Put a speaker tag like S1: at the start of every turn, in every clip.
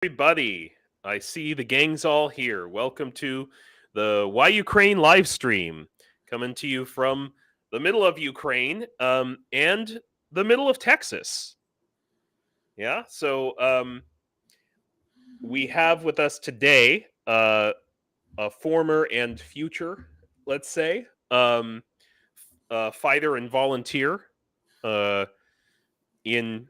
S1: Everybody, I see the gang's all here. Welcome to the Why Ukraine live stream, coming to you from the middle of Ukraine and the middle of Texas. Yeah, so we have with us today a former and future, let's say, fighter and volunteer in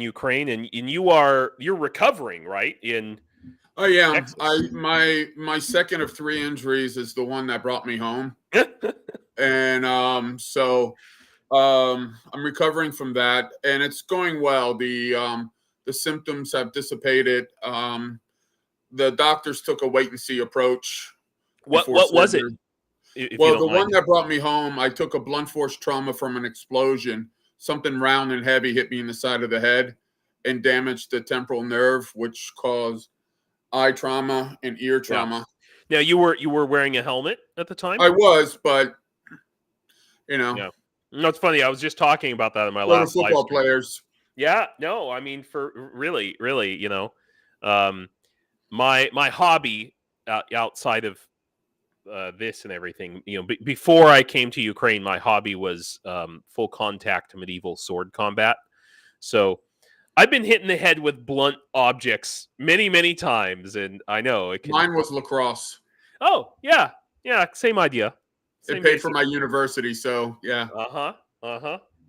S1: Ukraine, and you're recovering, right?
S2: Oh yeah,
S1: Texas.
S2: my second of three injuries is the one that brought me home, and I'm recovering from that, and it's going well. The symptoms have dissipated. The doctors took a wait and see approach.
S1: What was it?
S2: Surgery.
S1: If you
S2: Well,
S1: don't
S2: the
S1: mind.
S2: one that brought me home, I took a blunt force trauma from an explosion. Something round and heavy hit me in the side of the head and damaged the temporal nerve, which caused eye trauma and ear trauma.
S1: Now you were wearing a helmet at the time?
S2: I was, but
S1: Yeah. No, it's funny. I was just talking about that in my
S2: so the
S1: last live
S2: football
S1: stream.
S2: players.
S1: Yeah, no, I mean for really, my hobby outside of this and everything, before I came to Ukraine, my hobby was full contact medieval sword combat. So I've been hit in the head with blunt objects many, many times, and I know it can.
S2: Mine was lacrosse.
S1: Oh, yeah, same idea.
S2: It paid for my university, so yeah.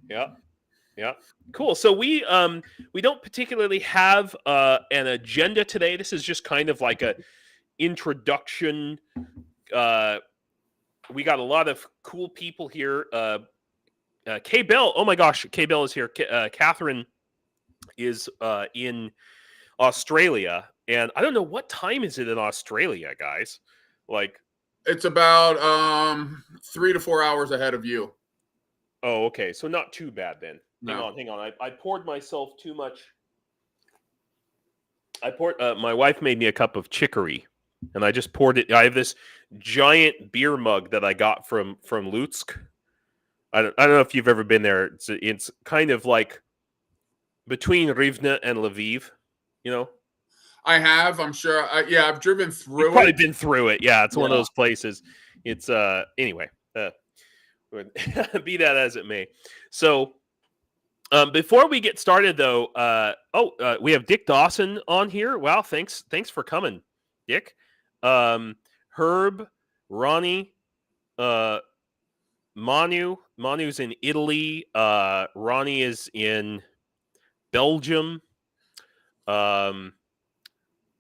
S1: Yeah. Cool. So we don't particularly have an agenda today. This is just kind of like a introduction. We got a lot of cool people here. K Bell. Oh my gosh, K Bell is here. Catherine is in Australia, and I don't know what time is it in Australia, guys. Like,
S2: it's about 3 to 4 hours ahead of you.
S1: Oh, okay. So not too bad then.
S2: No.
S1: Hang on. I poured myself too much. My wife made me a cup of chicory, and I just poured it. I have this giant beer mug that I got from Lutsk. I don't know if you've ever been there. It's kind of like between Rivne and Lviv,
S2: I have. I'm sure. I've driven through
S1: You've probably been through it. Yeah, it's one of those places. It's anyway. Be that as it may. So before we get started, though, we have Dick Dawson on here. Wow, thanks for coming, Dick. Herb, Ronnie, Manu's in Italy. Ronnie is in Belgium.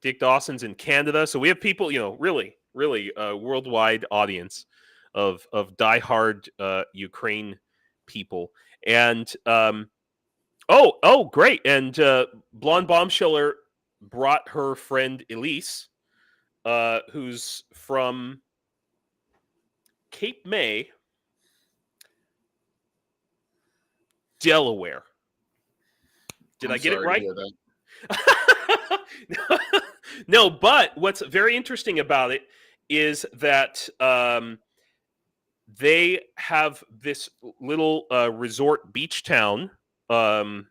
S1: Dick Dawson's in Canada. So we have people, really worldwide audience of diehard Ukraine people. And great. And Blonde Bombshiller brought her friend Elise, who's from Cape May, Delaware. Did I get it right? No, but what's very interesting about it is that they have this little resort beach town. Oh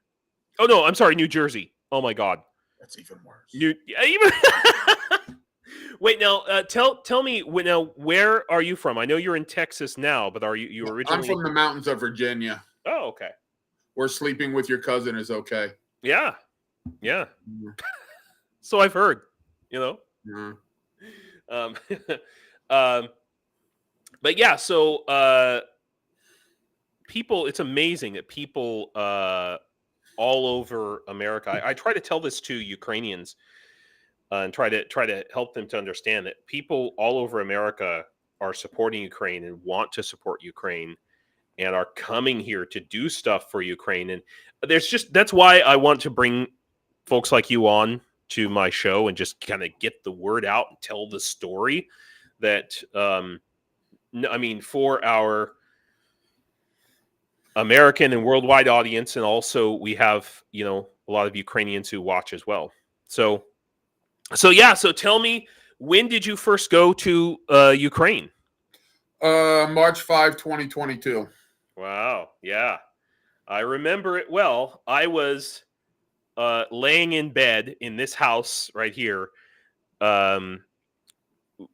S1: no, I'm sorry, New Jersey. Oh my God,
S2: that's even worse.
S1: Wait, now tell me now, where are you from? I know you're in Texas now, but are you originally?
S2: I'm from the mountains of Virginia.
S1: Oh, okay.
S2: Where sleeping with your cousin is okay.
S1: Yeah. So I've heard,
S2: Mm-hmm.
S1: But yeah, so people, it's amazing that people all over America. I try to tell this to Ukrainians and try to help them to understand that people all over America are supporting Ukraine and want to support Ukraine and are coming here to do stuff for Ukraine. And that's why I want to bring folks like you on to my show and just kind of get the word out and tell the story that, for our American and worldwide audience. And also we have, a lot of Ukrainians who watch as well. So tell me, when did you first go to Ukraine?
S2: March 5, 2022.
S1: Wow. Yeah. I remember it well. I was laying in bed in this house right here,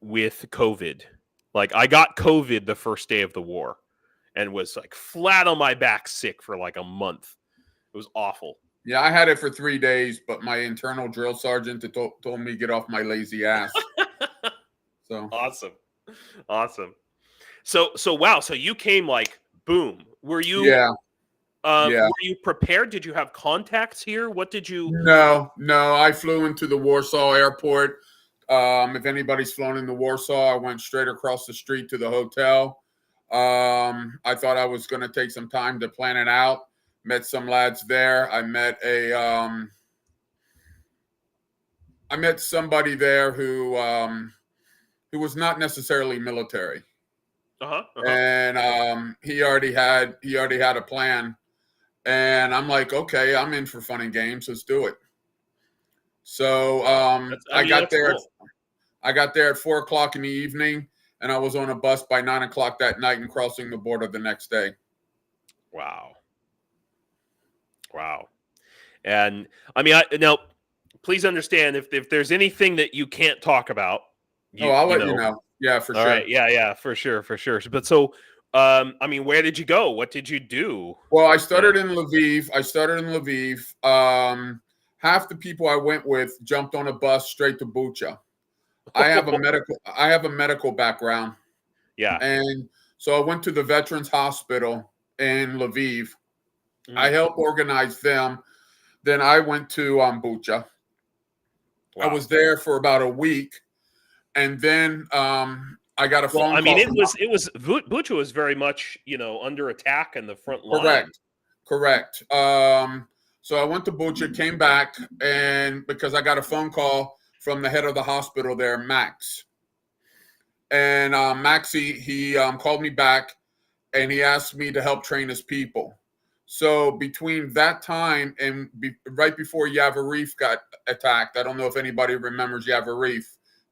S1: with COVID. Like, I got COVID the first day of the war, and was like flat on my back, sick for like a month. It was awful.
S2: Yeah, I had it for 3 days, but my internal drill sergeant told me to get off my lazy ass. So
S1: awesome. So wow. So you came like boom. Were you?
S2: Yeah.
S1: Were you prepared? Did you have contacts here? What did you?
S2: No. I flew into the Warsaw airport. If anybody's flown into Warsaw, I went straight across the street to the hotel. I thought I was going to take some time to plan it out. Met some lads there. I met somebody there who was not necessarily military. And he already had a plan. And I'm like, okay, I'm in for fun and games. Let's do it. So I got there. Cool. I got there at 4:00 in the evening, and I was on a bus by 9:00 that night and crossing the border the next day.
S1: Wow. And I mean, now, please understand if there's anything that you can't talk about.
S2: I'll let you know. Yeah, for sure.
S1: All right. Yeah, for sure. But so, I mean, where did you go? What did you do?
S2: Well, I started in Lviv. Half the people I went with jumped on a bus straight to Bucha. I have a medical background.
S1: Yeah.
S2: And so I went to the Veterans Hospital in Lviv. I helped organize them. Then I went to Bucha. Wow. I was there for about a week. And then I got a phone call. I mean,
S1: Bucha was very much, under attack in the front line.
S2: Correct. So I went to Bucha, came back, and because I got a phone call from the head of the hospital there, Max. And Maxie, he called me back, and he asked me to help train his people. So between that time and right before Yavoriv got attacked, I don't know if anybody remembers Yavoriv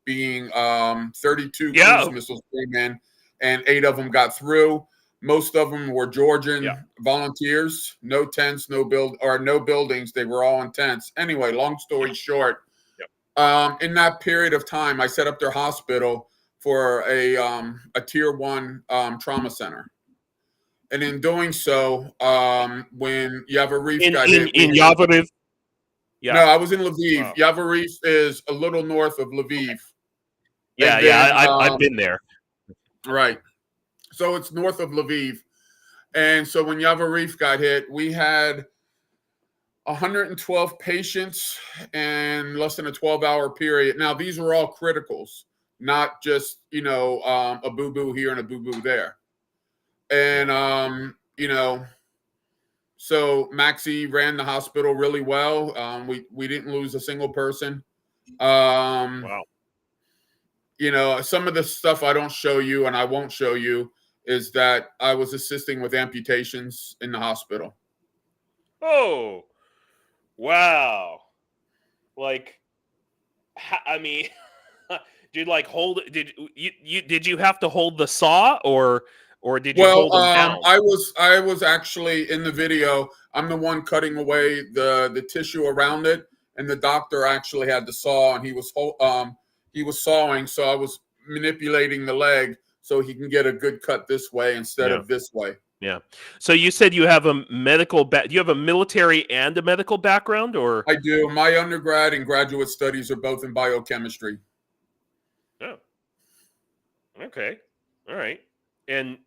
S2: being 32 cruise missiles came in, and 8 of them got through. Most of them were Georgian volunteers, no tents, no buildings. They were all in tents. Anyway, long story short, in that period of time, I set up their hospital for a tier 1 trauma center. And in doing so, when Yavoriv got hit.
S1: In Yavoriv?
S2: Yeah. No, I was in Lviv. Wow. Yavoriv is a little north of Lviv.
S1: I've been there.
S2: Right. So it's north of Lviv. And so when Yavoriv got hit, we had 112 patients in less than a 12-hour period. Now, these were all criticals, not just, a boo-boo here and a boo-boo there. And, so Maxie ran the hospital really well. We didn't lose a single person.
S1: Wow.
S2: Some of the stuff I don't show you and I won't show you is that I was assisting with amputations in the hospital.
S1: Oh, wow. Like, I mean, did you have to hold the saw or did you hold them down?
S2: I was actually in the video. I'm the one cutting away the tissue around it, and the doctor actually had the saw, and he was sawing. So I was manipulating the leg so he can get a good cut this way instead of this way.
S1: Yeah. So you said you have a medical do you have a military and a medical background, or?
S2: I do. My undergrad and graduate studies are both in biochemistry.
S1: Oh. Okay. All right. And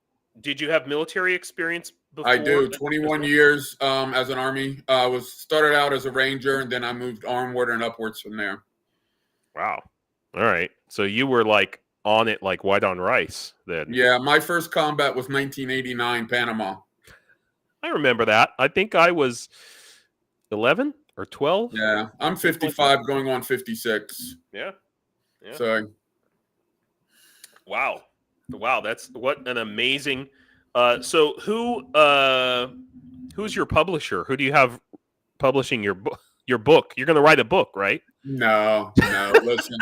S1: did you have military experience before?
S2: I do. 21 years as an Army. I started out as a Ranger, and then I moved onward and upwards from there.
S1: Wow. All right. So you were like on it like white on rice then.
S2: Yeah, my first combat was 1989 Panama.
S1: I remember that. I think I was 11 or 12.
S2: Yeah, I'm 55 going on 56.
S1: Yeah.
S2: So
S1: wow, that's what an amazing so who's your publisher? Who do you have publishing your book? You're going to write a book, right?
S2: No. Listen,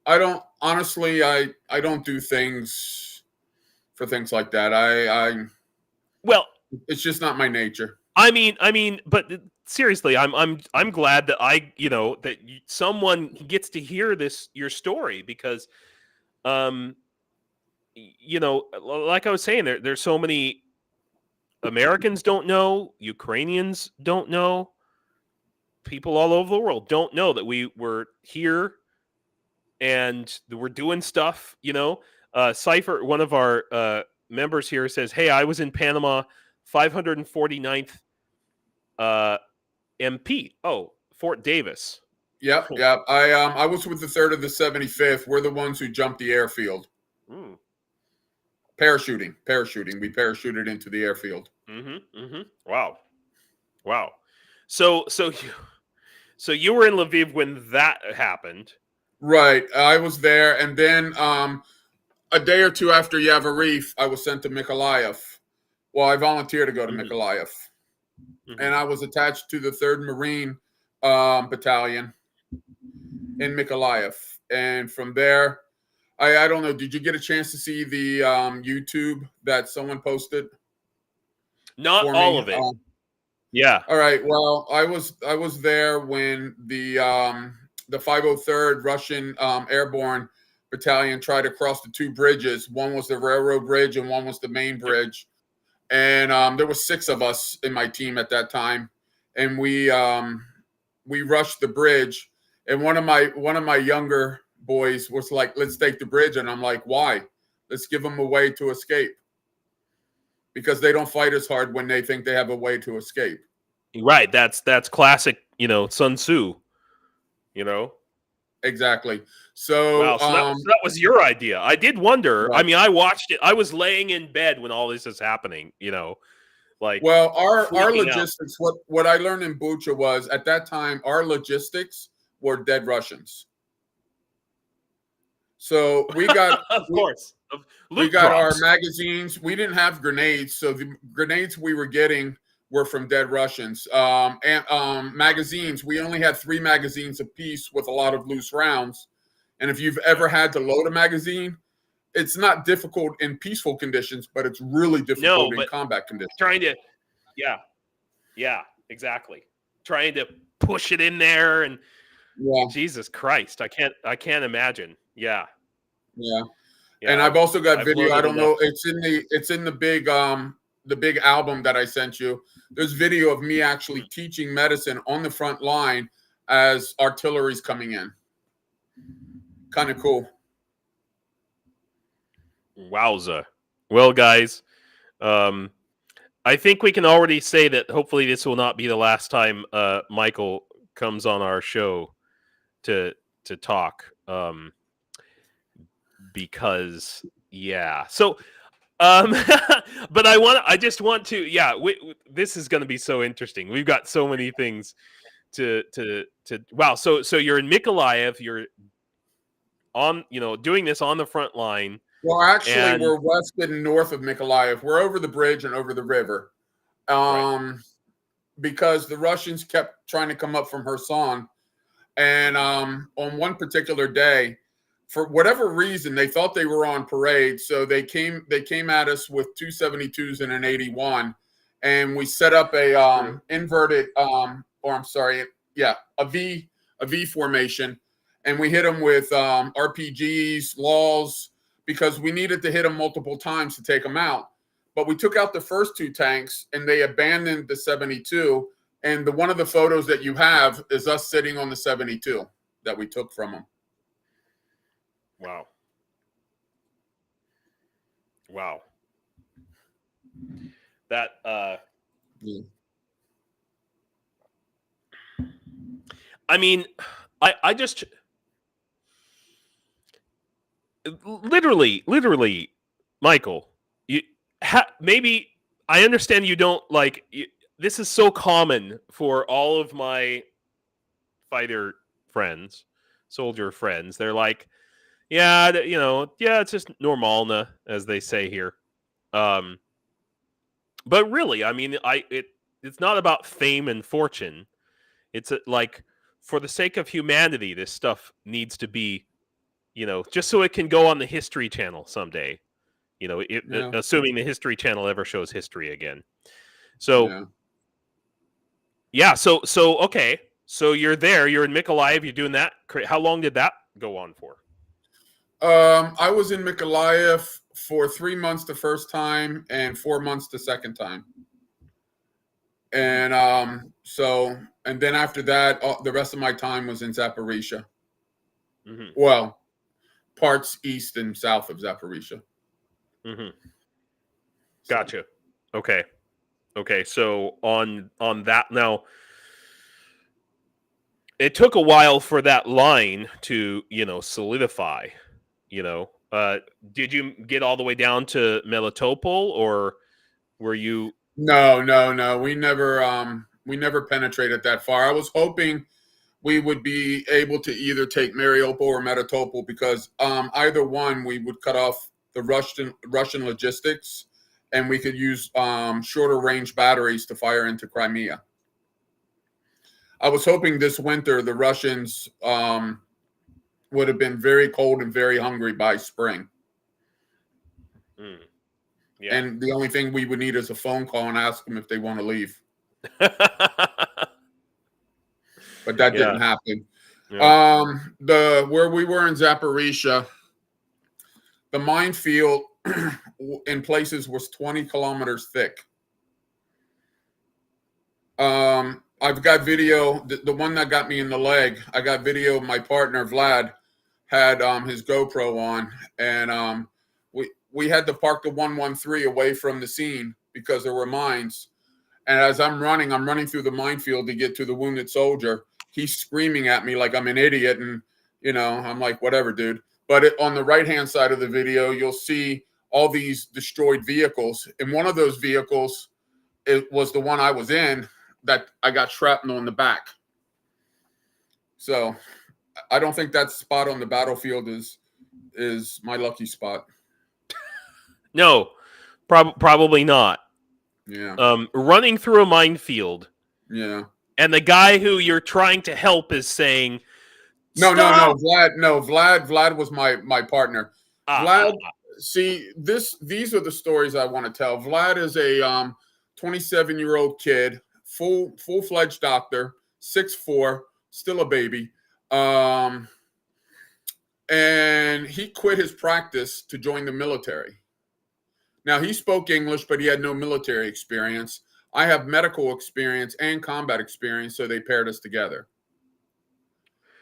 S2: I don't honestly. I don't do things for things like that. Well, it's just not my nature.
S1: but seriously, I'm glad that someone gets to hear your story, because, like I was saying, there's so many Americans don't know, Ukrainians don't know, people all over the world don't know that we were here and we're doing stuff. Cypher, one of our members here, says, "Hey, I was in Panama, 549th MP. Oh, Fort Davis."
S2: Yep,
S1: Cool.
S2: yep. I was with the 3rd of the 75th. We're the ones who jumped the airfield.
S1: Mm.
S2: Parachuting. We parachuted into the airfield.
S1: Wow. So you were in Lviv when that happened.
S2: Right. I was there, and then a day or two after Yavoriv, I was sent to Mykolaiv. Well, I volunteered to go to Mykolaiv, and I was attached to the 3rd Marine Battalion in Mykolaiv. And from there, I don't know, did you get a chance to see the YouTube that someone posted?
S1: Not all of it. Yeah.
S2: All right. Well, I was there when the 503rd Russian Airborne Battalion tried to cross the 2 bridges. One was the railroad bridge and one was the main bridge. And there were 6 of us in my team at that time, and we rushed the bridge. And one of my younger boys was like, "Let's take the bridge," and I'm like, "Why? Let's give them a way to escape." Because they don't fight as hard when they think they have a way to escape.
S1: Right. That's classic, Sun Tzu.
S2: Exactly. So,
S1: wow, so that was your idea. I did wonder.
S2: Right.
S1: I mean, I watched it. I was laying in bed when all this is happening.
S2: Well, our logistics.
S1: Out.
S2: What I learned in Bucha was, at that time, our logistics were dead Russians. So we got,
S1: of course,
S2: we got our magazines. We didn't have grenades, so the grenades we were getting were from dead Russians. And magazines, we only had 3 magazines apiece with a lot of loose rounds. And if you've ever had to load a magazine, it's not difficult in peaceful conditions, but it's really difficult in combat conditions.
S1: Yeah, exactly. Trying to push it in there, and Jesus Christ, I can't imagine. Yeah.
S2: And I've also got video. I don't know. It's in the big album that I sent you. There's video of me actually teaching medicine on the front line as artillery's coming in. Kind of cool.
S1: Wowza. Well, guys, I think we can already say that hopefully this will not be the last time Michael comes on our show to talk. Because so but I just want to this is going to be so interesting. We've got so many things to wow. So you're in Mykolaiv, you're on doing this on the front line.
S2: Well, actually, we're west and north of Mykolaiv. We're over the bridge and over the river, because the Russians kept trying to come up from Kherson, and on one particular day, for whatever reason, they thought they were on parade, so they came at us with 272s and an 81, and we set up a inverted a V formation, and we hit them with RPGs, LAWs, because we needed to hit them multiple times to take them out. But we took out the first 2 tanks, and they abandoned the 72. And one of the photos that you have is us sitting on the 72 that we took from them.
S1: Wow. That I mean, I just literally, Michael, maybe I understand you don't like this is so common for all of my fighter friends, soldier friends. They're like, it's just normalna, as they say here. But really, I mean, it's not about fame and fortune. It's like, for the sake of humanity, this stuff needs to be, just so it can go on the History Channel someday. Assuming the History Channel ever shows history again. So, Yeah. So okay. So you're there. You're in Mykolaiv. You're doing that. How long did that go on for?
S2: I was in Mykolaiv for 3 months the first time and 4 months the second time. And and then after that, the rest of my time was in Zaporizhia.
S1: Mm-hmm.
S2: Well, parts east and south of Zaporizhia.
S1: Mm-hmm. Gotcha. Okay. Okay. So on that now, it took a while for that line to solidify. Did you get all the way down to Melitopol, or were you?
S2: No. We never penetrated that far. I was hoping we would be able to either take Mariupol or Melitopol because either one we would cut off the Russian logistics, and we could use shorter range batteries to fire into Crimea. I was hoping this winter the Russians would have been very cold and very hungry by spring.
S1: Mm, yeah.
S2: And the only thing we would need is a phone call and ask them if they want to leave. But that didn't happen.
S1: Yeah.
S2: Where we were in Zaporizhia, the minefield in places was 20 kilometers thick. I've got video, the one that got me in the leg. I got video of my partner Vlad had his GoPro on, and we had to park the 113 away from the scene because there were mines. And as I'm running through the minefield to get to the wounded soldier. He's screaming at me like I'm an idiot, and I'm like, whatever, dude. But on the right-hand side of the video, you'll see all these destroyed vehicles. And one of those vehicles, it was the one I was in, that I got shrapnel in the back. So I don't think that spot on the battlefield is my lucky spot.
S1: No, probably not.
S2: Yeah.
S1: Running through a minefield.
S2: Yeah.
S1: And the guy who you're trying to help is saying,
S2: No,
S1: "Stop!"
S2: Vlad was my partner. Vlad, see, these are the stories I want to tell. Vlad is a 27-year-old kid, full-fledged doctor, 6'4", still a baby. And he quit his practice to join the military. Now, he spoke English, but he had no military experience. I have medical experience and combat experience, so they paired us together.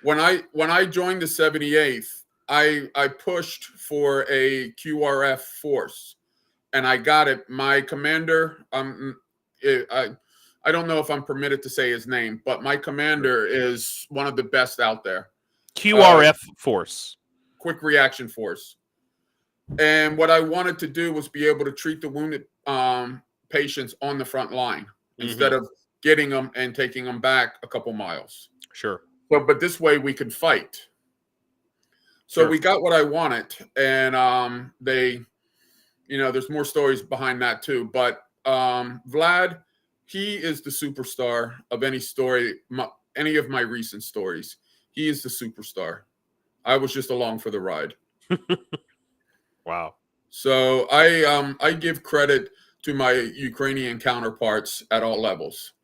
S2: When I joined the 78th, I pushed for a QRF Force, and I got it. My commander, I don't know if I'm permitted to say his name, but my commander is one of the best out there.
S1: QRF Force.
S2: Quick Reaction Force. And what I wanted to do was be able to treat the wounded patients on the front line instead of getting them and taking them back a couple miles.
S1: Sure.
S2: But this way we could fight. So we got what I wanted, and there's more stories behind that too. But Vlad, he is the superstar of any story, any of my recent stories. He is the superstar. I was just along for the ride.
S1: Wow.
S2: So I give credit to my Ukrainian counterparts at all levels.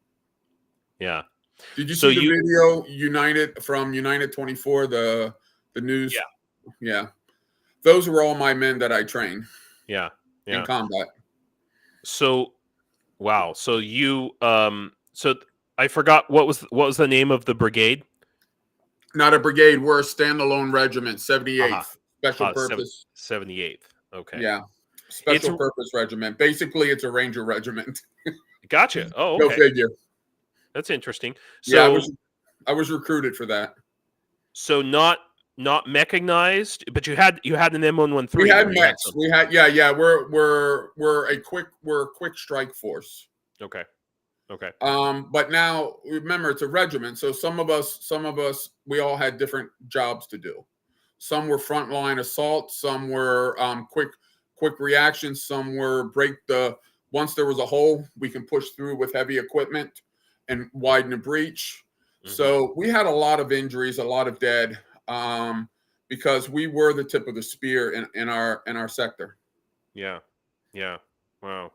S1: Yeah.
S2: Did you see the video United 24, the news? Yeah. Those were all my men that I trained.
S1: Yeah.
S2: In combat.
S1: So, wow. So you so I forgot what was the name of the brigade?
S2: Not a brigade. We're a standalone regiment, 78th Special Purpose.
S1: 78th. Okay.
S2: Yeah. Special Purpose Regiment. Basically, it's a Ranger regiment.
S1: Gotcha. Oh, okay.
S2: Go figure.
S1: That's interesting. So
S2: yeah, I was recruited for that.
S1: So not mechanized, but you had an M113.
S2: We had mechs. We had We're a quick strike force.
S1: Okay.
S2: But now remember, it's a regiment, so some of us, we all had different jobs to do. Some were frontline assault, some were quick reactions, some were once there was a hole, we can push through with heavy equipment and widen a breach. So we had a lot of injuries, a lot of dead, because we were the tip of the spear in our sector.
S1: Yeah. Wow.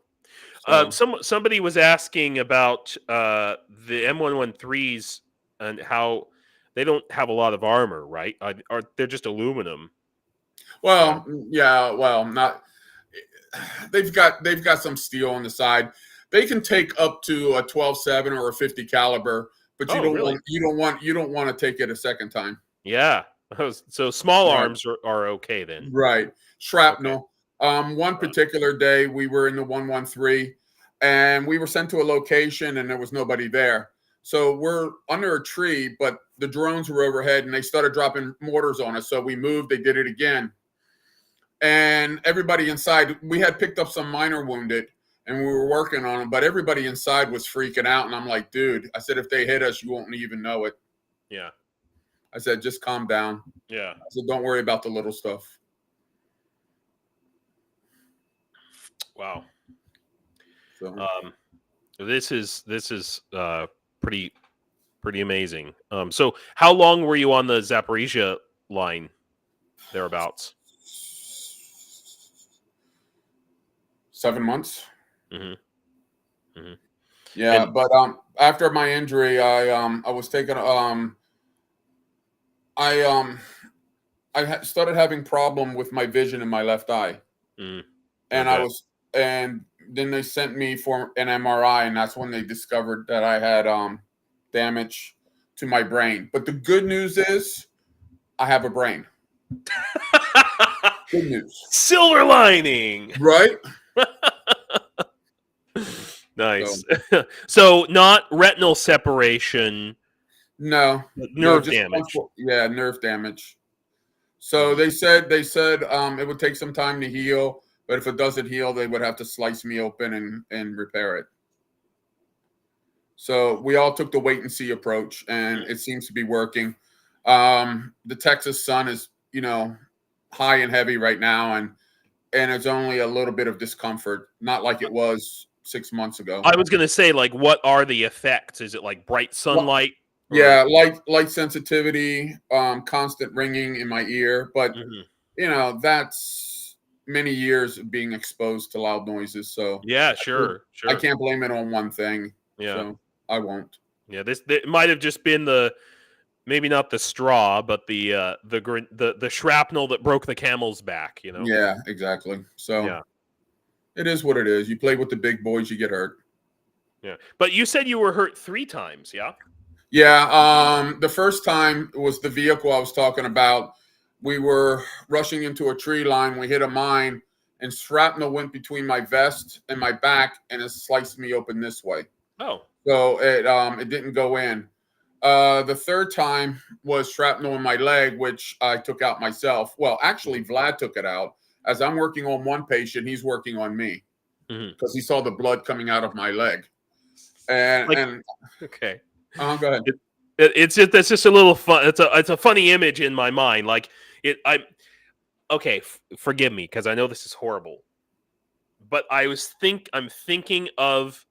S2: So,
S1: Somebody was asking about the M113s and how they don't have a lot of armor, right? Are they're just aluminum?
S2: well, yeah, well, not. They've got some steel on the side. They can take up to a 12.7 or a 50 caliber, but you
S1: Oh,
S2: don't
S1: really?
S2: want to take it a second time.
S1: Yeah. So small
S2: Right.
S1: arms are okay then.
S2: Right. Shrapnel. One
S1: Right.
S2: particular day we were in the 113 and we were sent to a location and there was nobody there. So we're under a tree, but the drones were overhead and they started dropping mortars on us. So we moved, they did it again. And everybody inside, we had picked up some minor wounded and we were working on them, but everybody inside was freaking out. And I'm like, dude, I said, if they hit us, you won't even know it.
S1: Yeah.
S2: I said, just calm down.
S1: Yeah.
S2: I said, don't worry about the little stuff.
S1: Wow.
S2: So,
S1: This is pretty amazing. So how long were you on the Zaporizhia line thereabouts?
S2: 7 months.
S1: Mm-hmm. Mm-hmm.
S2: Yeah,
S1: And,
S2: but after my injury, I was taken. I started having problem with my vision in my left eye, and
S1: okay.
S2: and then they sent me for an MRI, and that's when they discovered that I had damage to my brain. But the good news is, I have a brain. Good news.
S1: Silver lining.
S2: Right?
S1: Nice. So not retinal separation.
S2: No.
S1: Nerve damage.
S2: Yeah, nerve damage. So they said it would take some time to heal, but if it doesn't heal, they would have to slice me open and repair it. So we all took the wait and see approach, and it seems to be working. The Texas sun is, high and heavy right now, and it's only a little bit of discomfort, not like it was 6 months ago.
S1: I was going to say, like, what are the effects? Is it like bright sunlight?
S2: Yeah, light sensitivity, constant ringing in my ear, but that's many years of being exposed to loud noises. So
S1: yeah, sure.
S2: I can't blame it on one thing.
S1: Yeah,
S2: so I won't.
S1: Yeah, this might have just been maybe not the straw, but the shrapnel that broke the camel's back.
S2: Yeah, exactly. So
S1: yeah,
S2: it is what it is. You play with the big boys, you get hurt.
S1: Yeah, but you said you were hurt 3 times. Yeah.
S2: Yeah, the first time was the vehicle I was talking about. We were rushing into a tree line. We hit a mine, and shrapnel went between my vest and my back, and it sliced me open this way.
S1: Oh.
S2: So it didn't go in. The third time was shrapnel in my leg, which I took out myself. Well, actually, Vlad took it out. As I'm working on one patient, he's working on me because he saw the blood coming out of my leg. And
S1: okay.
S2: Go ahead.
S1: It's just a little fun. It's a funny image in my mind. Like okay. Forgive me because I know this is horrible, but I'm thinking of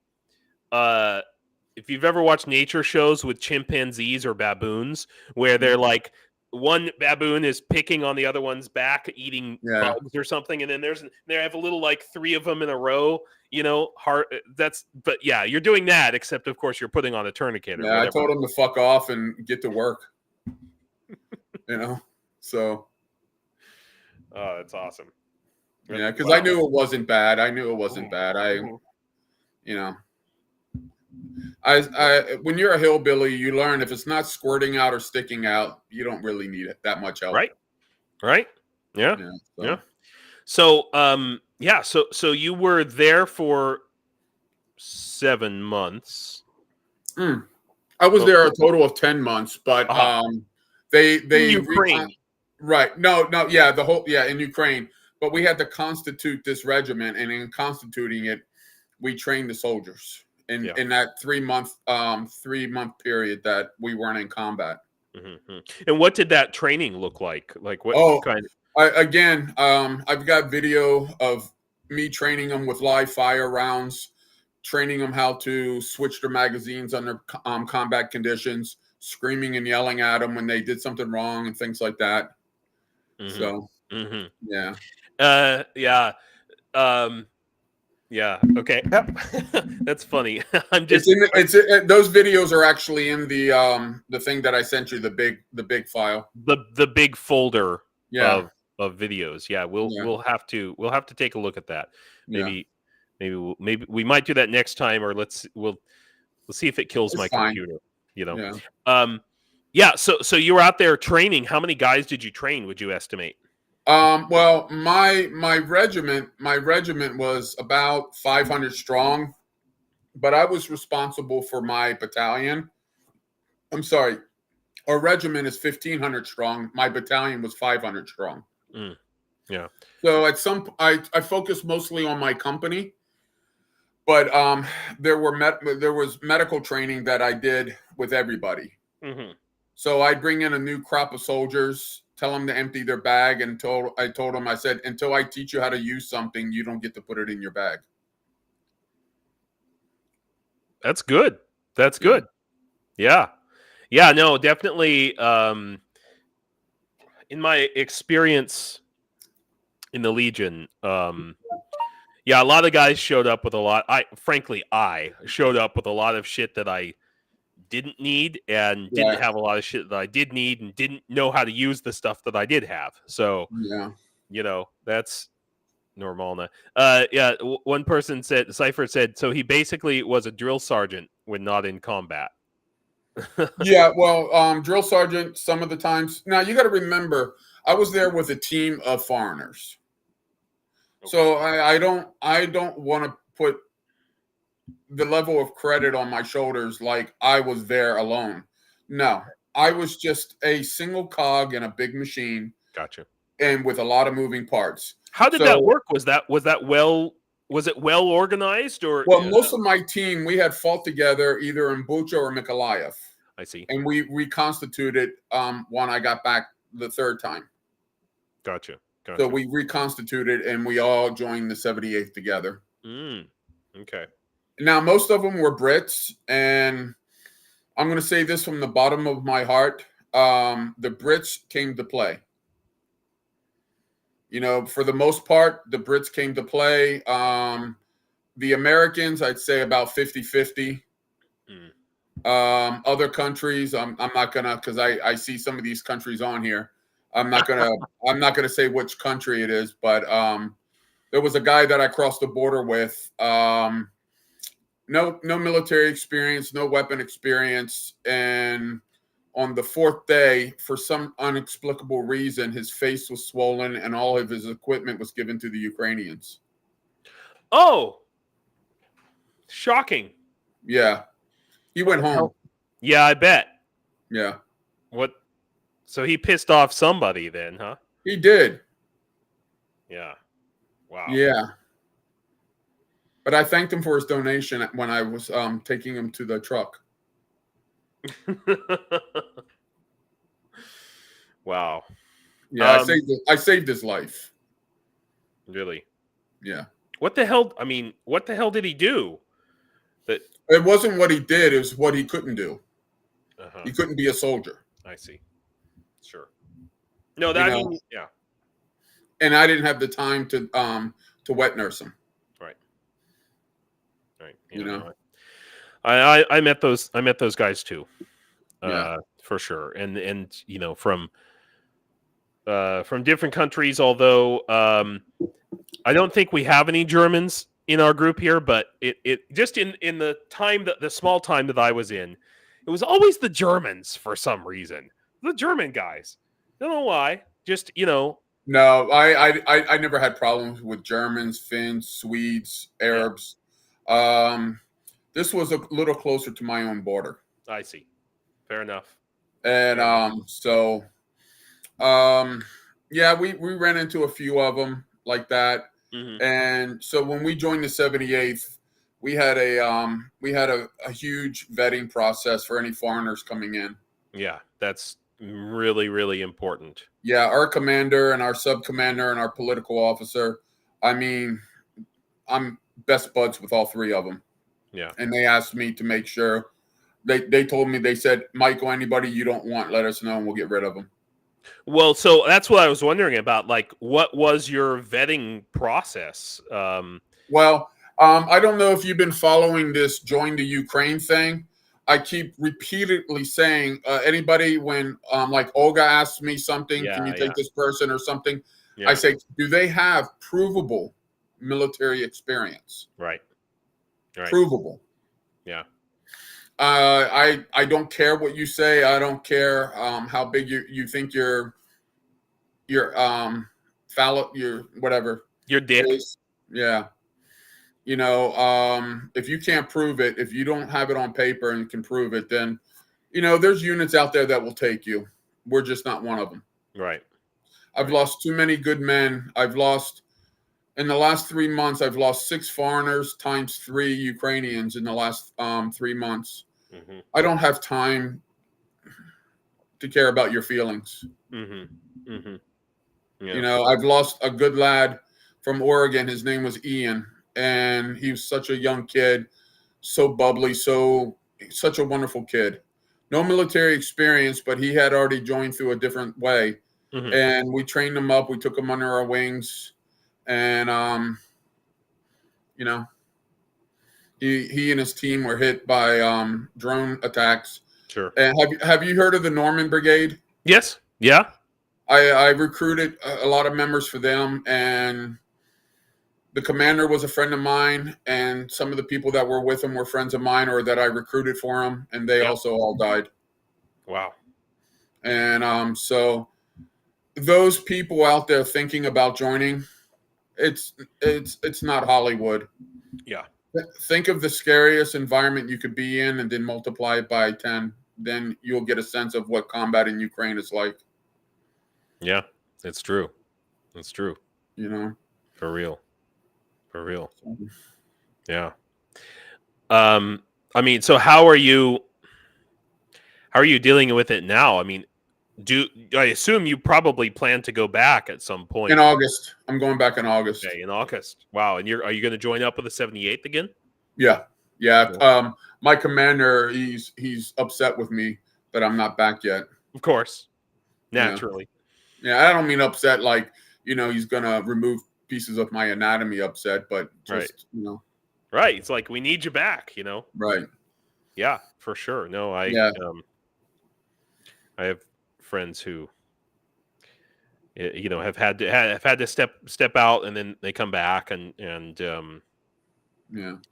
S1: if you've ever watched nature shows with chimpanzees or baboons, where they're like one baboon is picking on the other one's back, eating bugs or something, and then they have a little like 3 of them in a row. But yeah, you're doing that, except of course you're putting on a tourniquet. Or whatever.
S2: I told him to fuck off and get to work. So.
S1: Oh, that's awesome.
S2: Yeah, because I knew it wasn't bad. When you're a hillbilly, you learn if it's not squirting out or sticking out, you don't really need it that much help.
S1: Right. Yeah. So, so you were there for 7 months.
S2: I was there a total of 10 months, but they
S1: Ukraine.
S2: Right. No, in Ukraine. But we had to constitute this regiment, and in constituting it, we trained the soldiers in that 3-month period that we weren't in combat.
S1: Mm-hmm. And what did that training look like? Like what kind of?
S2: I've got video of me training them with live fire rounds, training them how to switch their magazines under combat conditions, screaming and yelling at them when they did something wrong and things like that. So,
S1: Yeah. Okay. That's funny. I'm
S2: It's
S1: just
S2: in those videos are actually in the thing that I sent you, the big file.
S1: the big folder
S2: Yeah.
S1: of videos. Yeah, we'll
S2: Yeah.
S1: we'll have to take a look at that.
S2: Yeah.
S1: Maybe we might do that next time, or we'll see if it kills
S2: It's
S1: my
S2: fine.
S1: computer. You know.
S2: Yeah.
S1: Yeah. So you were out there training. How many guys did you train? Would you estimate?
S2: Well, my regiment was about 500 strong, but I was responsible for my battalion. I'm sorry, our regiment is 1,500 strong. My battalion was 500 strong.
S1: Yeah.
S2: So I focused mostly on my company, but there was medical training that I did with everybody.
S1: Mm-hmm.
S2: So I'd bring in a new crop of soldiers, tell them to empty their bag, and I told them, I said, until I teach you how to use something, you don't get to put it in your bag.
S1: That's good. That's good. Yeah. Yeah, no, definitely. In my experience in the Legion, yeah, a lot of guys showed up with a lot. I showed up with a lot of shit that I didn't need, and didn't have a lot of shit that I did need, and didn't know how to use the stuff that I did have. So, that's normal. Yeah, one person said, Cypher said, so he basically was a drill sergeant when not in combat.
S2: Yeah, well, drill sergeant some of the times. Now you got to remember, I was there with a team of foreigners, so I don't want to put the level of credit on my shoulders like I was there alone. No, I was just a single cog in a big machine.
S1: Gotcha.
S2: And with a lot of moving parts.
S1: How did that work? Was it well organized, or?
S2: Well, most of my team, we had fought together either in Bucha or Mykolaiv.
S1: I see.
S2: And we reconstituted when I got back the third time.
S1: Gotcha.
S2: So we reconstituted and we all joined the 78th together.
S1: Okay.
S2: Now, most of them were Brits, and I'm going to say this from the bottom of my heart. The Brits came to play. For the most part, the Brits came to play. The Americans, I'd say about 50-50. Other countries, I'm not gonna, because I see some of these countries on here. I'm not gonna say which country it is, but there was a guy that I crossed the border with. No military experience, no weapon experience, and on the fourth day, for some inexplicable reason, his face was swollen and all of his equipment was given to the Ukrainians.
S1: Oh, shocking.
S2: Yeah. He went home.
S1: Yeah, I bet.
S2: Yeah.
S1: What? So he pissed off somebody then, huh?
S2: He did.
S1: Yeah. Wow.
S2: Yeah. But I thanked him for his donation when I was taking him to the truck.
S1: Wow.
S2: Yeah, I saved his life.
S1: Really?
S2: Yeah.
S1: What the hell? I mean, what the hell did he do?
S2: It wasn't what he did; it was what he couldn't do. He couldn't be a soldier.
S1: I see. Sure. No, yeah.
S2: And I didn't have the time to wet nurse him.
S1: Right. Right.
S2: I
S1: met those guys too.
S2: Yeah.
S1: For sure. And from different countries, although I don't think we have any Germans in our group here, but it just in the time the small time that I was in, it was always the Germans for some reason. The German guys. Don't know why. Just,
S2: No, I never had problems with Germans, Finns, Swedes, Arabs. Yeah. This was a little closer to my own border.
S1: I see. Fair enough.
S2: And yeah, we ran into a few of them like that. Mm-hmm. And so when we joined the 78th, we had a huge vetting process for any foreigners coming in.
S1: Yeah, that's really, really important.
S2: Yeah, our commander and our sub-commander and our political officer, I mean, I'm best buds with all three of them.
S1: Yeah.
S2: And they asked me to make sure. They told me, they said, Michael, anybody you don't want, let us know and we'll get rid of them.
S1: Well, so that's what I was wondering about. Like, what was your vetting process?
S2: Well, I don't know if you've been following this Join the Ukraine thing. I keep repeatedly saying, anybody when like Olga asks me something, can you take this person or something? I say, do they have provable military experience?
S1: Right.
S2: Provable.
S1: Yeah.
S2: I don't care what you say. I don't care how big you think your whatever
S1: your dick
S2: is. Yeah. You know, if you can't prove it, if you don't have it on paper and can prove it, then, you know, there's units out there that will take you. We're just not one of them.
S1: Right.
S2: I've lost too many good men. In the last 3 months, I've lost 6 foreigners times 3 Ukrainians in the last 3 months.
S1: Mm-hmm.
S2: I don't have time to care about your feelings.
S1: Mm-hmm. Mm-hmm. Yeah.
S2: You know, I've lost a good lad from Oregon. His name was Ian, and he was such a young kid, so bubbly, such a wonderful kid. No military experience, but he had already joined through a different way.
S1: Mm-hmm.
S2: And we trained him up. We took him under our wings, and you know, he and his team were hit by drone attacks.
S1: Sure.
S2: And have you heard of the Norman Brigade?
S1: Yes. Yeah.
S2: I recruited a lot of members for them, and the commander was a friend of mine, and some of the people that were with him were friends of mine or that I recruited for him, and they also all died.
S1: Wow.
S2: And so those people out there thinking about joining, it's not Hollywood.
S1: Yeah.
S2: Think of the scariest environment you could be in and then multiply it by 10. Then you'll get a sense of what combat in Ukraine is like.
S1: Yeah, it's true. It's true.
S2: You know,
S1: for real. Yeah. I mean, so how are you dealing with it now? I mean, I assume you probably plan to go back at some point
S2: in August. I'm going back in August.
S1: Okay, in August. Wow. And are you going to join up with the 78th again?
S2: Yeah. My commander, he's upset with me that I'm not back yet.
S1: Of course. Naturally.
S2: Yeah, I don't mean upset like, you know, he's going to remove pieces of my anatomy upset, but just, you know.
S1: Right. It's like, we need you back, you know?
S2: Right.
S1: Yeah, for sure. No, I have friends who, you know, have had to step out, and then they come back and you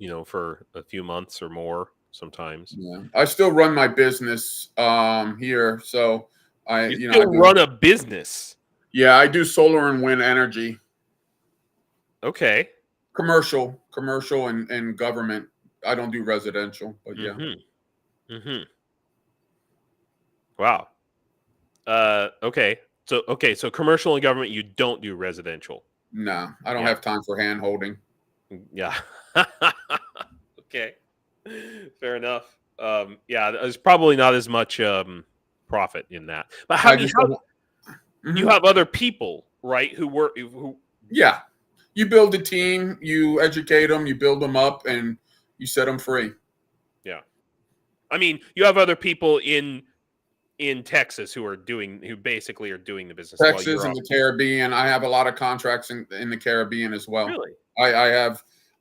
S1: know, for a few months or more sometimes.
S2: Yeah. I still run my business here, so I
S1: run a business.
S2: Yeah, I do solar and wind energy.
S1: Okay.
S2: Commercial and government. I don't do residential, but yeah.
S1: Mm-hmm. Wow. Okay. So commercial and government, you don't do residential.
S2: No, I don't have time for hand holding.
S1: Yeah. Okay. Fair enough. Yeah, there's probably not as much profit in that. But you have other people, right, who
S2: Yeah. You build a team, you educate them, you build them up, and you set them free.
S1: Yeah. I mean, you have other people in Texas who basically are doing the business.
S2: Texas and the Caribbean. I have a lot of contracts in the Caribbean as well.
S1: Really?
S2: I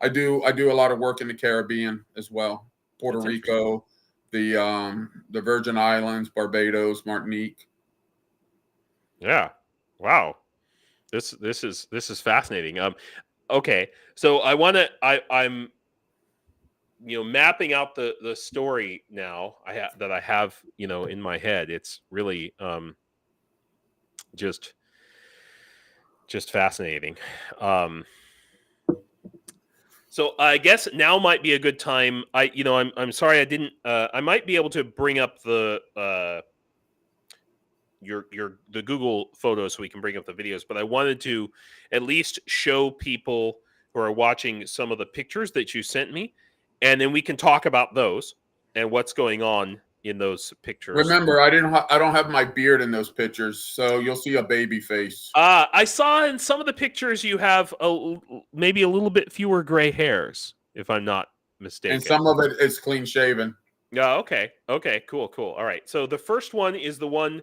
S2: do a lot of work in the Caribbean as well. Puerto Rico, the Virgin Islands, Barbados, Martinique.
S1: Yeah. Wow. This is fascinating. Okay. So I'm you know, mapping out the story now that I have, you know, in my head. It's really just fascinating. So I guess now might be a good time. I'm sorry I didn't. I might be able to bring up the Google photos so we can bring up the videos, but I wanted to at least show people who are watching some of the pictures that you sent me, and then we can talk about those and what's going on in those pictures.
S2: Remember, I don't have my beard in those pictures, so you'll see a baby face.
S1: I saw in some of the pictures you have maybe a little bit fewer gray hairs, if I'm not mistaken.
S2: And some of it is clean shaven.
S1: Yeah. Okay. Cool. All right. So the first one is the one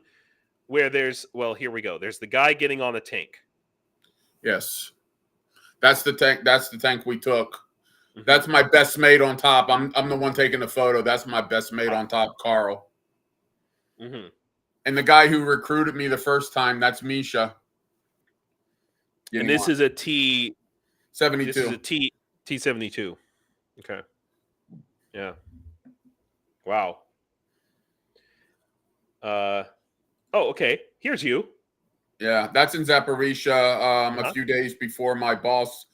S1: where here we go. There's the guy getting on a tank.
S2: Yes. That's the tank we took. That's my best mate on top. I'm the one taking the photo. That's my best mate on top, Carl.
S1: Mm-hmm.
S2: And the guy who recruited me the first time, that's Misha.
S1: And this is a T
S2: 72.
S1: This is a T-72. Okay. Yeah. Wow. Oh, okay. Here's you.
S2: Yeah, that's in Zaporizhia. A few days before my boss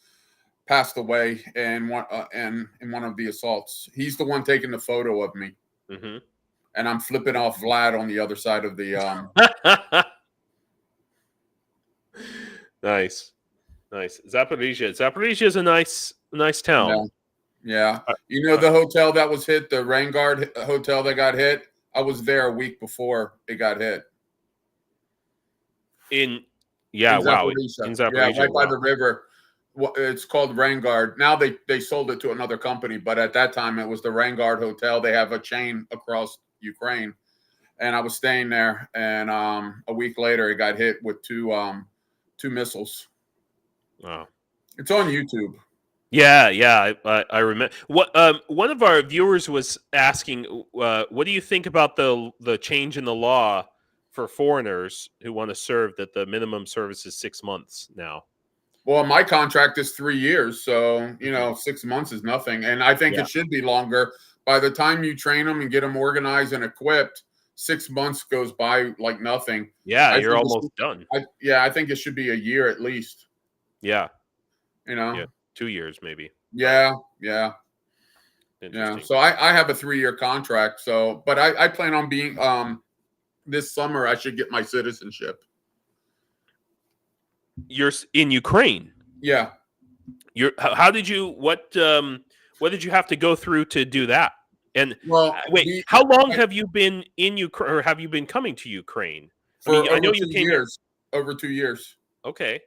S2: passed away in one of the assaults. He's the one taking the photo of me, and I'm flipping off Vlad on the other side of the.
S1: Nice. Zaporizhia. Zaporizhia is a nice town.
S2: Yeah. You know the hotel that was hit, the Rain Guard hotel that got hit. I was there a week before it got hit.
S1: In
S2: Zaporizhia.
S1: Zaporizhia,
S2: right by the river. It's called Rain Guard. Now they sold it to another company, but at that time it was the Rain Guard Hotel. They have a chain across Ukraine, and I was staying there. And a week later, it got hit with two missiles.
S1: Wow!
S2: It's on YouTube.
S1: Yeah, I remember. What one of our viewers was asking, what do you think about the change in the law for foreigners who want to serve, that the minimum service is 6 months now?
S2: Well, my contract is 3 years, so 6 months is nothing, and I think it should be longer. By the time you train them and get them organized and equipped, 6 months goes by like nothing.
S1: Yeah, you're almost done.
S2: I think it should be a year at least.
S1: Yeah.
S2: Yeah,
S1: 2 years maybe.
S2: Yeah.
S1: Interesting.
S2: So I have a 3-year contract. So, but I plan on being this summer. I should get my citizenship.
S1: You're in Ukraine.
S2: Yeah.
S1: How did you? What did you have to go through to do that? And wait, how long have you been in Ukraine, or have you been coming to Ukraine?
S2: I know you came years. Over 2 years.
S1: Okay.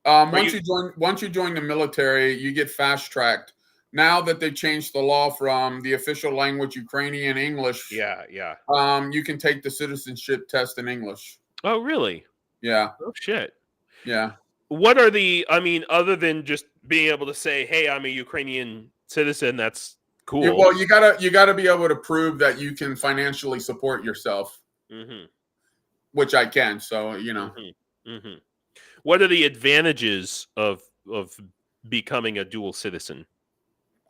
S2: Once you join the military, you get fast tracked. Now that they changed the law from the official language Ukrainian English, you can take the citizenship test in English.
S1: Oh, really?
S2: Yeah.
S1: Oh, shit.
S2: Yeah.
S1: What are other than just being able to say, "Hey, I'm a Ukrainian citizen," that's cool.
S2: Yeah, well, you gotta be able to prove that you can financially support yourself, which I can. So
S1: What are the advantages of becoming a dual citizen?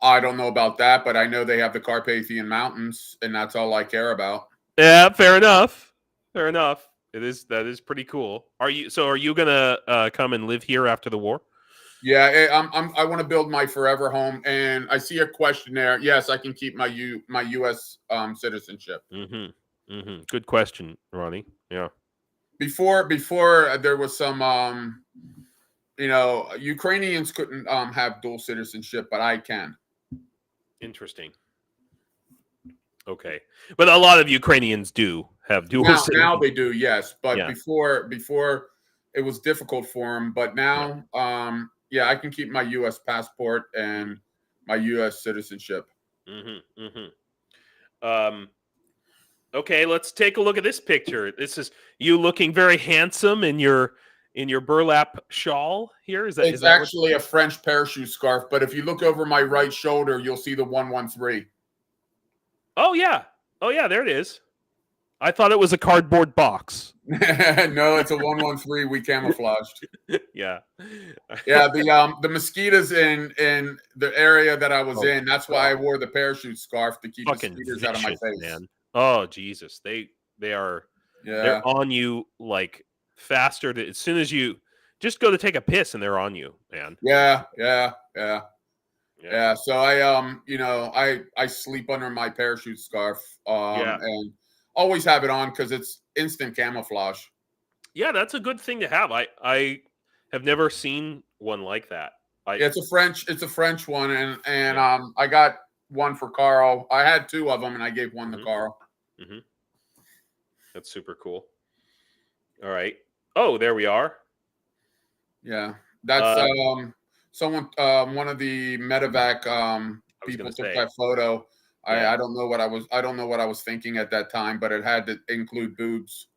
S2: I don't know about that, but I know they have the Carpathian Mountains, and that's all I care about.
S1: Yeah, fair enough. That is pretty cool. Are you gonna come and live here after the war?
S2: Yeah, I want to build my forever home, and I see a question there. Yes, I can keep my U.S. Citizenship.
S1: Good question, Ronnie. Yeah.
S2: Before there was some Ukrainians couldn't have dual citizenship, but I can.
S1: Interesting. Okay, but a lot of Ukrainians do have dual citizenship.
S2: Now they do, yes, but before it was difficult for them. But now, I can keep my U.S. passport and my U.S. citizenship.
S1: Okay, let's take a look at this picture. This is you looking very handsome in your burlap shawl here. It's
S2: actually a French parachute scarf, but if you look over my right shoulder, you'll see the 113.
S1: Oh yeah, there it is. I thought it was a cardboard box.
S2: No, it's a 113. We camouflaged.
S1: Yeah.
S2: The mosquitoes in the area that I was in. That's why I wore the parachute scarf to keep mosquitoes out of my face.
S1: Man. Oh Jesus, they are. Yeah. They're on you like faster. As soon as you just go to take a piss, and they're on you, man.
S2: Yeah. So I sleep under my parachute scarf. And always have it on because it's instant camouflage.
S1: Yeah, that's a good thing to have. I have never seen one like that.
S2: It's a French one, and I got one for Carl. I had 2 of them, and I gave one to Carl.
S1: That's super cool. All right. Oh, there we are.
S2: Yeah, that's someone. One of the medevac people took that photo. I don't know what I was thinking at that time, but it had to include boobs.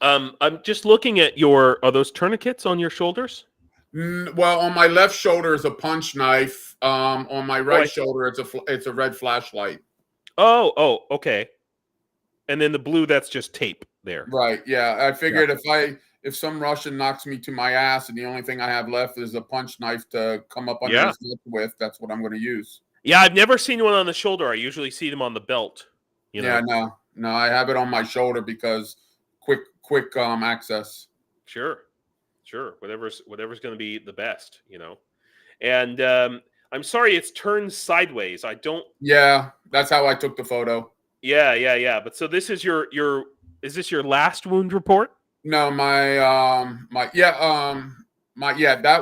S1: I'm just looking at are those tourniquets on your shoulders?
S2: Well, on my left shoulder is a punch knife. On my right shoulder, it's a red flashlight.
S1: Oh, okay. And then the blue, that's just tape there.
S2: Right. Yeah. I figured if some Russian knocks me to my ass and the only thing I have left is a punch knife to come up under his neck with, that's what I'm going to use.
S1: Yeah, I've never seen one on the shoulder. I usually see them on the belt.
S2: Yeah, no, I have it on my shoulder because quick access.
S1: Sure. Whatever's going to be the best, And I'm sorry, it's turned sideways. I don't.
S2: Yeah, that's how I took the photo.
S1: Yeah. But so this is is this your last wound report?
S2: No, that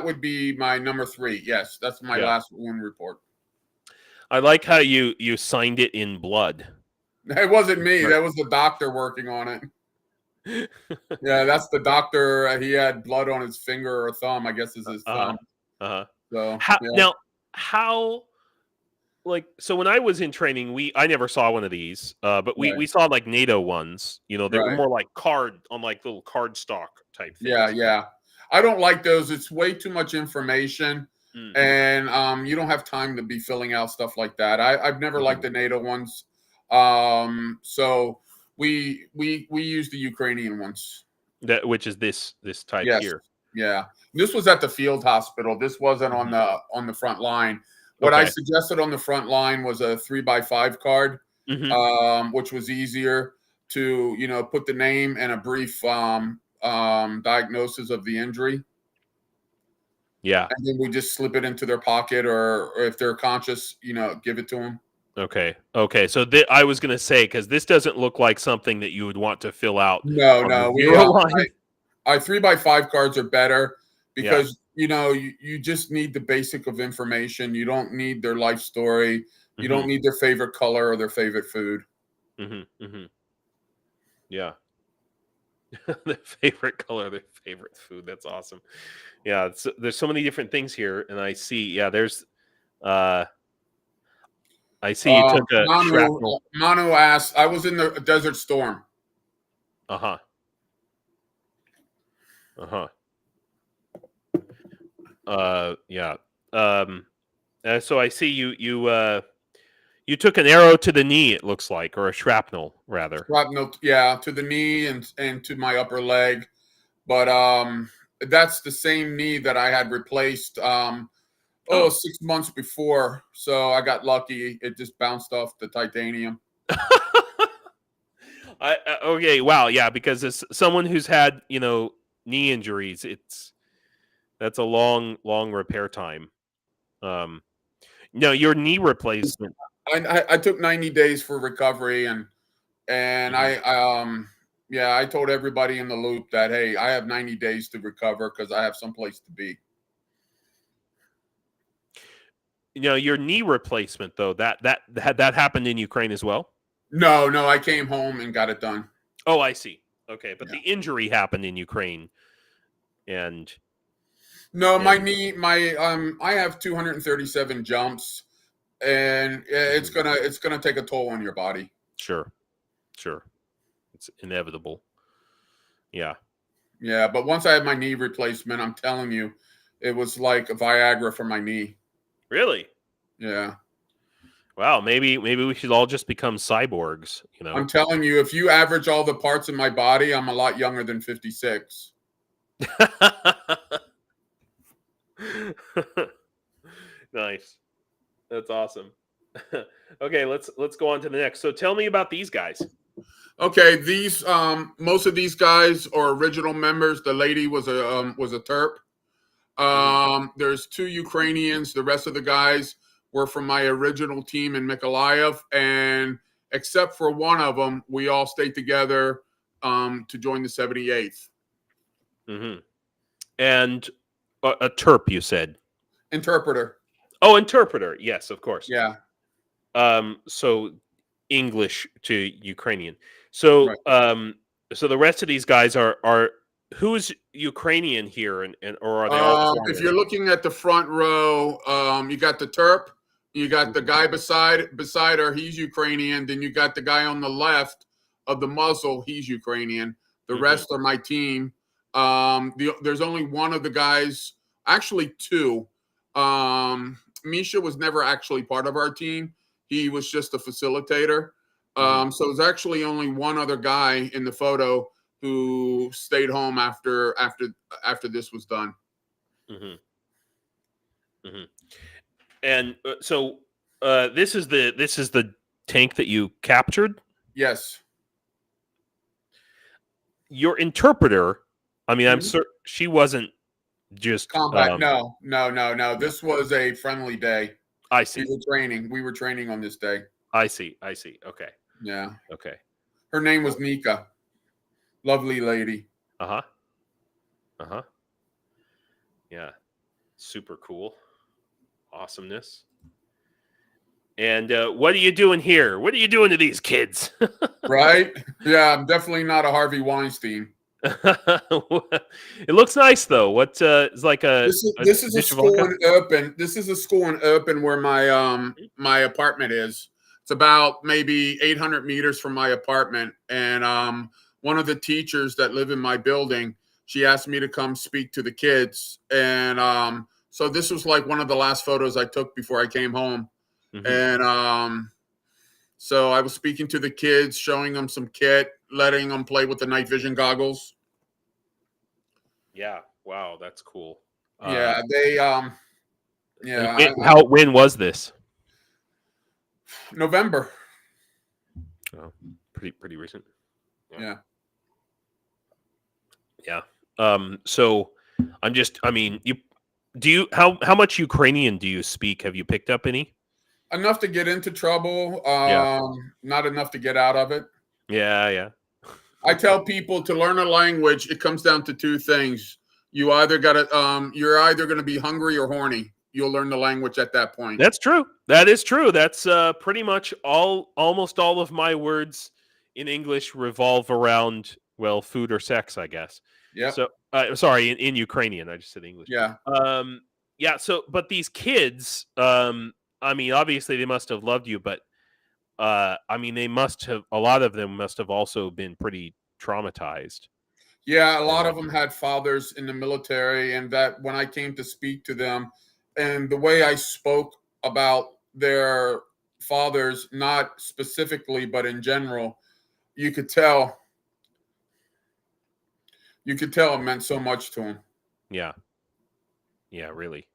S2: would be my number 3. Yes, that's my last wound report.
S1: I like how you signed it in blood.
S2: It wasn't me. That was the doctor working on it. Yeah, that's the doctor. He had blood on his finger or thumb. I guess is his thumb. So
S1: how so when I was in training, I never saw one of these, but we saw like NATO ones. They were more like little card stock type things.
S2: Yeah. I don't like those. It's way too much information, and you don't have time to be filling out stuff like that. I've never liked the NATO ones. So we use the Ukrainian ones.
S1: Which is this type here.
S2: Yeah. This was at the field hospital. This wasn't on the front line. What I suggested on the front line was a 3x5 card, which was easier to, put the name and a brief diagnosis of the injury.
S1: Yeah.
S2: And then we just slip it into their pocket, or if they're conscious, give it to them.
S1: Okay. So I was going to say, because this doesn't look like something that you would want to fill out.
S2: No. Our 3x5 cards are better because, you just need the basic of information. You don't need their life story. You don't need their favorite color or their favorite food.
S1: Yeah. Their favorite color, their favorite food. That's awesome. Yeah. There's so many different things here. And I see, there's, I see you took a shrapnel.
S2: Manu asked, I was in the Desert Storm.
S1: Yeah. So I see you took an arrow to the knee, it looks like, or a shrapnel, rather.
S2: Shrapnel, to the knee and to my upper leg. But that's the same knee that I had replaced 6 months before. So I got lucky. It just bounced off the titanium.
S1: Okay, wow, yeah, because as someone who's had, knee injuries, that's a long repair time. Your knee replacement.
S2: I took 90 days for recovery, and I told everybody in the loop that, hey, I have 90 days to recover because I have someplace to be.
S1: Your knee replacement, though, that happened in Ukraine as well?
S2: No, I came home and got it done.
S1: Oh, I see. Okay, but the injury happened in Ukraine, and
S2: my knee, I have 237 jumps, and it's gonna take a toll on your body.
S1: Sure, it's inevitable. Yeah,
S2: but once I had my knee replacement, I'm telling you, it was like a Viagra for my knee.
S1: Really?
S2: Yeah.
S1: Wow, maybe we should all just become cyborgs,
S2: I'm telling you, if you average all the parts in my body, I'm a lot younger than 56.
S1: Nice. That's awesome. Okay, let's go on to the next. So tell me about these guys.
S2: Okay, these most of these guys are original members. The lady was a Terp. There's 2 Ukrainians. The rest of the guys were from my original team in Mykolaiv, and except for one of them, we all stayed together to join the 78th.
S1: And a Terp, you said?
S2: Interpreter.
S1: Oh, interpreter. Yes, of course.
S2: Yeah.
S1: So English to Ukrainian. So so the rest of these guys are who's Ukrainian here, or are they all?
S2: If you're looking at the front row, you got the Terp, you got the guy beside her, he's Ukrainian. Then you got the guy on the left of the muzzle, he's Ukrainian. The rest are my team. There's only one of the guys Actually, two. Misha was never actually part of our team. He was just a facilitator. So it was actually only one other guy in the photo who stayed home after this was done.
S1: And so this is the tank that you captured?
S2: Yes.
S1: Your interpreter, I mean, I'm certain she wasn't just
S2: combat. No. This was a friendly day.
S1: I see.
S2: We were training on this day.
S1: I see. Okay.
S2: Yeah.
S1: Okay.
S2: Her name was Nika. Lovely lady.
S1: Yeah. Super cool. Awesomeness. And what are you doing here? What are you doing to these kids?
S2: Right? Yeah, I'm definitely not a Harvey Weinstein.
S1: It looks nice though. What is like a
S2: this is a school in Irpin. This is a school in Irpin where my apartment is. It's about maybe 800 meters from my apartment. And one of the teachers that live in my building, she asked me to come speak to the kids. And so this was like one of the last photos I took before I came home. And so I was speaking to the kids, showing them some kit, letting them play with the night vision goggles.
S1: Yeah. Wow, that's cool.
S2: Yeah, they yeah.
S1: When was this?
S2: November.
S1: Oh, pretty recent.
S2: Yeah.
S1: So how much Ukrainian do you speak? Have you picked up any?
S2: Enough to get into trouble. Not enough to get out of it.
S1: Yeah.
S2: I tell people to learn a language, it comes down to two things. You're either going to be hungry or horny. You'll learn the language at that point.
S1: That's true. That is true. That's pretty much almost all of my words in English revolve around, well, food or sex, I guess.
S2: Yeah.
S1: So, sorry, in Ukrainian, I just said English.
S2: Yeah.
S1: Yeah. So, but these kids, I mean, obviously they must have loved you, but I mean, a lot of them must have also been pretty traumatized.
S2: Yeah, a lot of them had fathers in the military, and that when I came to speak to them, and the way I spoke about their fathers, not specifically, but in general, you could tell it meant so much to them.
S1: Yeah, really.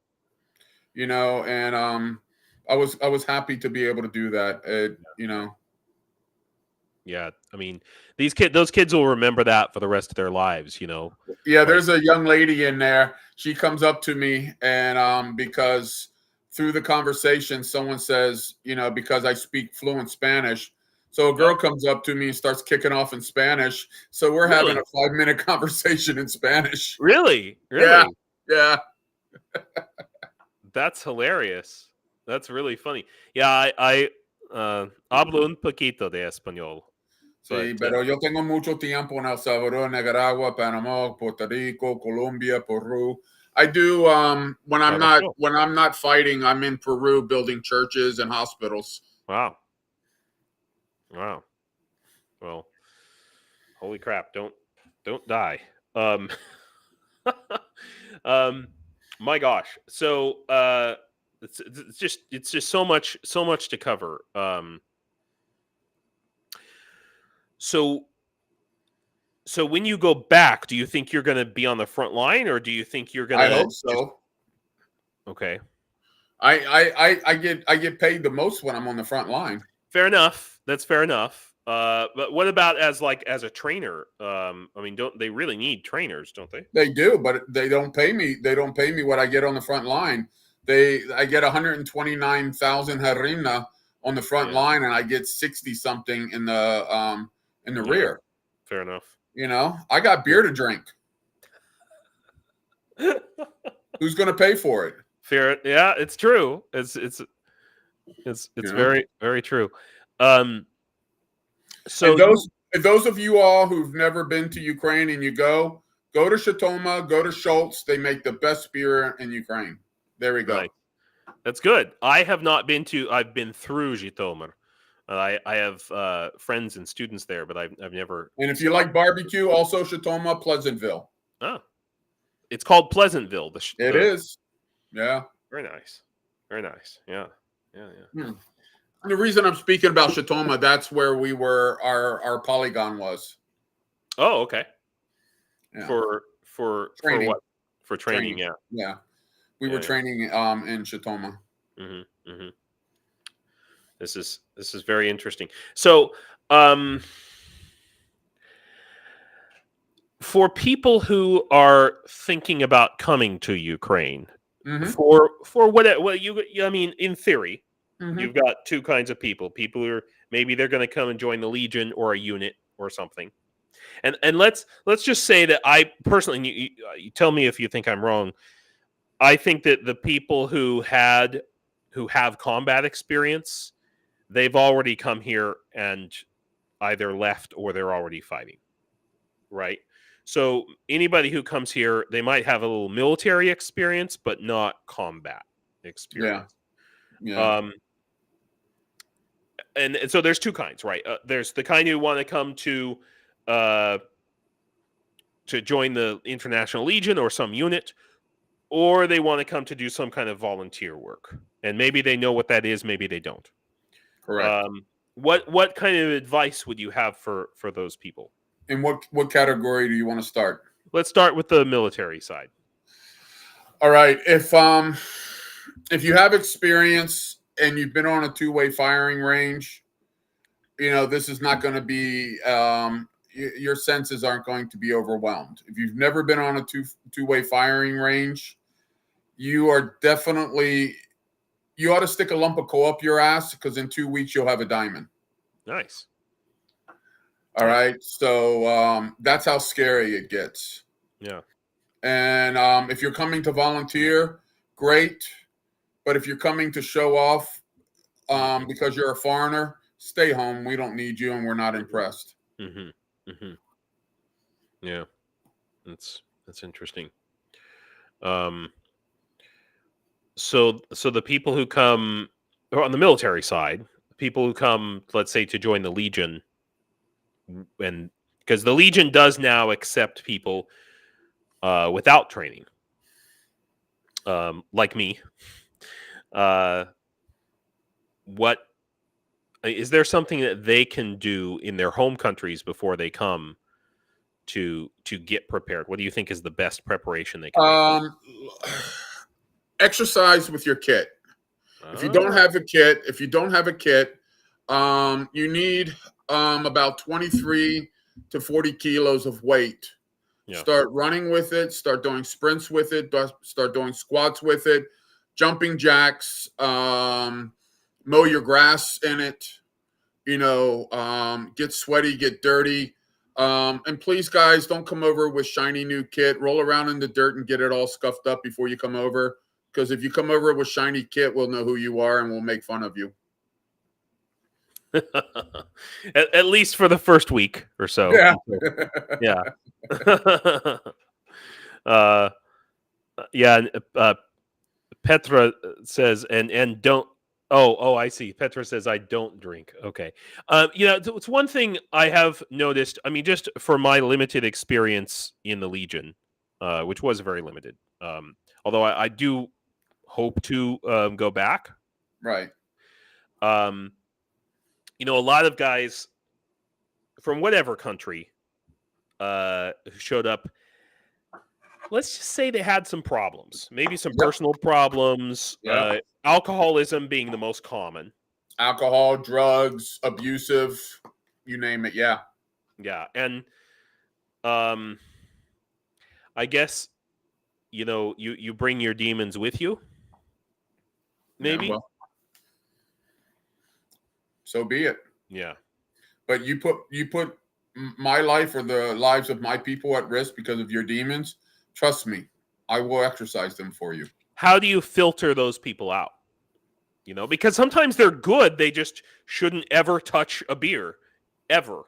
S2: And I was happy to be able to do that.
S1: Yeah, I mean, those kids will remember that for the rest of their lives.
S2: Yeah, there's a young lady in there. She comes up to me, and because through the conversation, someone says, because I speak fluent Spanish. So a girl comes up to me and starts kicking off in Spanish. So we're having a 5-minute conversation in Spanish.
S1: Really?
S2: Yeah.
S1: That's hilarious. That's really funny. Yeah, I hablo un poquito de español.
S2: Sí, pero yo tengo mucho tiempo en El Salvador, Nicaragua, Panama, Puerto Rico, Colombia, Peru. I do when I'm not fighting, I'm in Peru building churches and hospitals.
S1: Wow. Well, holy crap, don't die. My gosh. So it's just so much to cover. So when you go back, do you think you're going to be on the front line, or do you think you're going to?
S2: I hope so.
S1: Okay.
S2: I get paid the most when I'm on the front line.
S1: Fair enough. That's fair enough. But what about as a trainer? I mean, don't they really need trainers? Don't they?
S2: They do, but they don't pay me. They don't pay me what I get on the front line. I get 129,000 hryvnia on the front line, and I get 60 something in the rear.
S1: Fair enough.
S2: I got beer to drink. Who's going to pay for it?
S1: Fair. Yeah, it's true. It's very, very true. So
S2: those of you all who've never been to Ukraine and you go to Shatoma, go to Schultz. They make the best beer in Ukraine. There we go.
S1: Right. That's good. I have not been to. I've been through Zhytomyr. I have friends and students there, but I've never.
S2: And if you like barbecue, also Shatoma, Pleasantville.
S1: Oh, It's called Pleasantville.
S2: It is. Yeah.
S1: Very nice. Very nice. Yeah.
S2: And the reason I'm speaking about Shatoma, that's where we were. Our polygon was.
S1: Oh, okay.
S2: Yeah.
S1: For
S2: Training.
S1: what? For training. Yeah.
S2: Yeah. We were training in Shatoma.
S1: This is very interesting. So, for people who are thinking about coming to Ukraine, for whatever, well, I mean, in theory, you've got two kinds of people. People who are maybe they're going to come and join the Legion or a unit or something. And let's just say that I personally, you tell me if you think I'm wrong. I think that the people who have combat experience, they've already come here and either left or they're already fighting, right? So anybody who comes here, they might have a little military experience, but not combat experience.
S2: Yeah.
S1: And so there's two kinds, right? There's the kind who want to come to join the International Legion or some unit, or they want to come to do some kind of volunteer work. And maybe they know what that is, maybe they don't.
S2: Correct.
S1: What kind of advice would you have for those people?
S2: And what category do you want to start?
S1: Let's start with the military side.
S2: All right. If you have experience and you've been on a two-way firing range, this is not going to be your senses aren't going to be overwhelmed. If you've never been on a two-way firing range, you ought to stick a lump of coal up your ass, because in 2 weeks you'll have a diamond.
S1: Nice.
S2: All right. So that's how scary it gets.
S1: Yeah.
S2: And if you're coming to volunteer, great. But if you're coming to show off because you're a foreigner, stay home. We don't need you, and we're not impressed.
S1: Yeah. That's interesting. So the people who come, or on the military side, people who come, let's say, to join the Legion, and because the Legion does now accept people without training, like me. What is there something that they can do in their home countries before they come to get prepared? What do you think is the best preparation they can make?
S2: Exercise with your kit. If you don't have a kit, you need about 23 to 40 kilos of weight. Yeah. Start running with it. Start doing sprints with it. Start doing squats with it. Jumping jacks. Mow your grass in it. Get sweaty, get dirty. And please, guys, don't come over with shiny new kit. Roll around in the dirt and get it all scuffed up before you come over. Because if you come over with shiny kit, we'll know who you are and we'll make fun of you.
S1: At least for the first week or so.
S2: Yeah.
S1: Yeah. Petra says, and don't. Oh, I see. Petra says, I don't drink. Okay. It's one thing I have noticed. I mean, just for my limited experience in the Legion, which was very limited. Although I do hope to go back.
S2: Right.
S1: A lot of guys from whatever country who showed up, let's just say they had some problems, maybe some personal problems, alcoholism being the most common.
S2: Alcohol, drugs, abusive, you name it. Yeah.
S1: Yeah. And I guess, you bring your demons with you. Maybe.
S2: Yeah, well, so be it.
S1: Yeah.
S2: But you put my life or the lives of my people at risk because of your demons. Trust me, I will exercise them for you.
S1: How do you filter those people out? Because sometimes they're good. They just shouldn't ever touch a beer ever,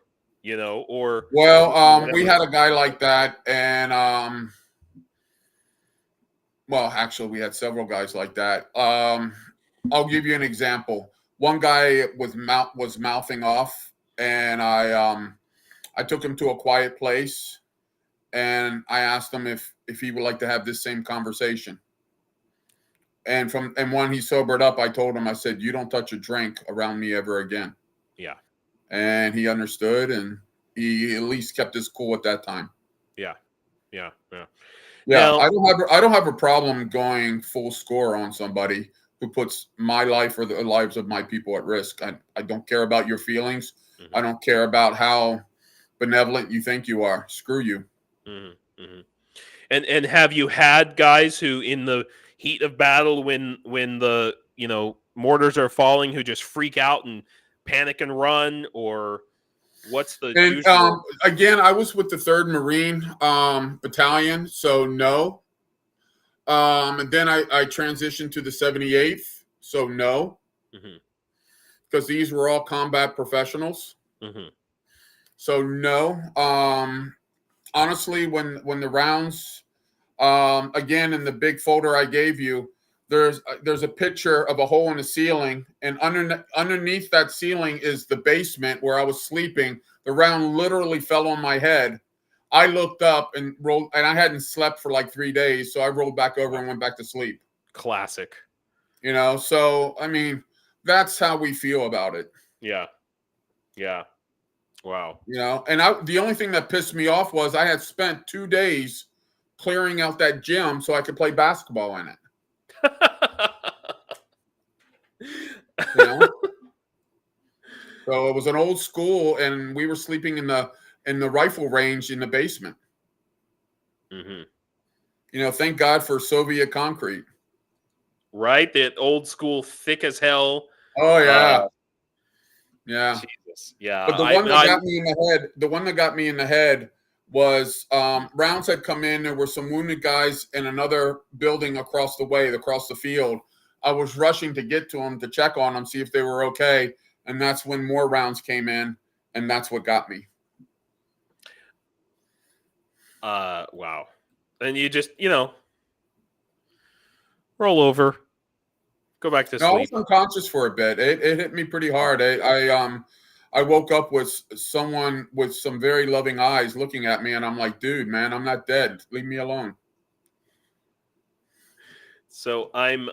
S1: or.
S2: Well, we had a guy like that. And, well, actually we had several guys like that. I'll give you an example. One guy was mouthing off, and I took him to a quiet place, and I asked him if he would like to have this same conversation. And when he sobered up, I told him, I said, "You don't touch a drink around me ever again."
S1: Yeah.
S2: And he understood, and he at least kept his cool at that time.
S1: Yeah. Yeah. Yeah.
S2: Yeah,
S1: Now,
S2: I don't have a problem going full score on somebody who puts my life or the lives of my people at risk. I don't care about your feelings.
S1: mm-hmm,
S2: I don't care about how benevolent you think you are. Screw you.
S1: mm-hmm, mm-hmm. And have you had guys who, in the heat of battle, when the mortars are falling, who just freak out and panic and run, or what's the
S2: And
S1: usual?
S2: again, I was with the 3rd Marine Battalion, so no. And then I transitioned to the 78th, so no,
S1: Mm-hmm,
S2: because these were all combat professionals.
S1: mm-hmm,
S2: So no. Honestly, when the rounds, again, in the big folder I gave you, there's a picture of a hole in the ceiling, and underneath that ceiling is the basement where I was sleeping. The round literally fell on my head. I looked up and rolled, and I hadn't slept for like 3 days, so I rolled back over and went back to sleep.
S1: classic.
S2: So I mean, that's how we feel about it.
S1: Yeah. Yeah. Wow.
S2: And the only thing that pissed me off was I had spent 2 days clearing out that gym so I could play basketball in it. So it was an old school, and we were sleeping in the rifle range in the basement.
S1: Mm-hmm.
S2: Thank God for Soviet concrete.
S1: Right, that old school, thick as hell.
S2: Oh yeah, yeah.
S1: Jesus, yeah.
S2: But the one that got me in the head was rounds had come in. There were some wounded guys in another building across the field. I was rushing to get to them to check on them, see if they were okay. And that's when more rounds came in, and that's what got me.
S1: Wow. And you just, roll over, go back to sleep.
S2: I was unconscious for a bit. It hit me pretty hard. I woke up with someone with some very loving eyes looking at me, and I'm like, dude, man, I'm not dead. Leave me alone.
S1: So I'm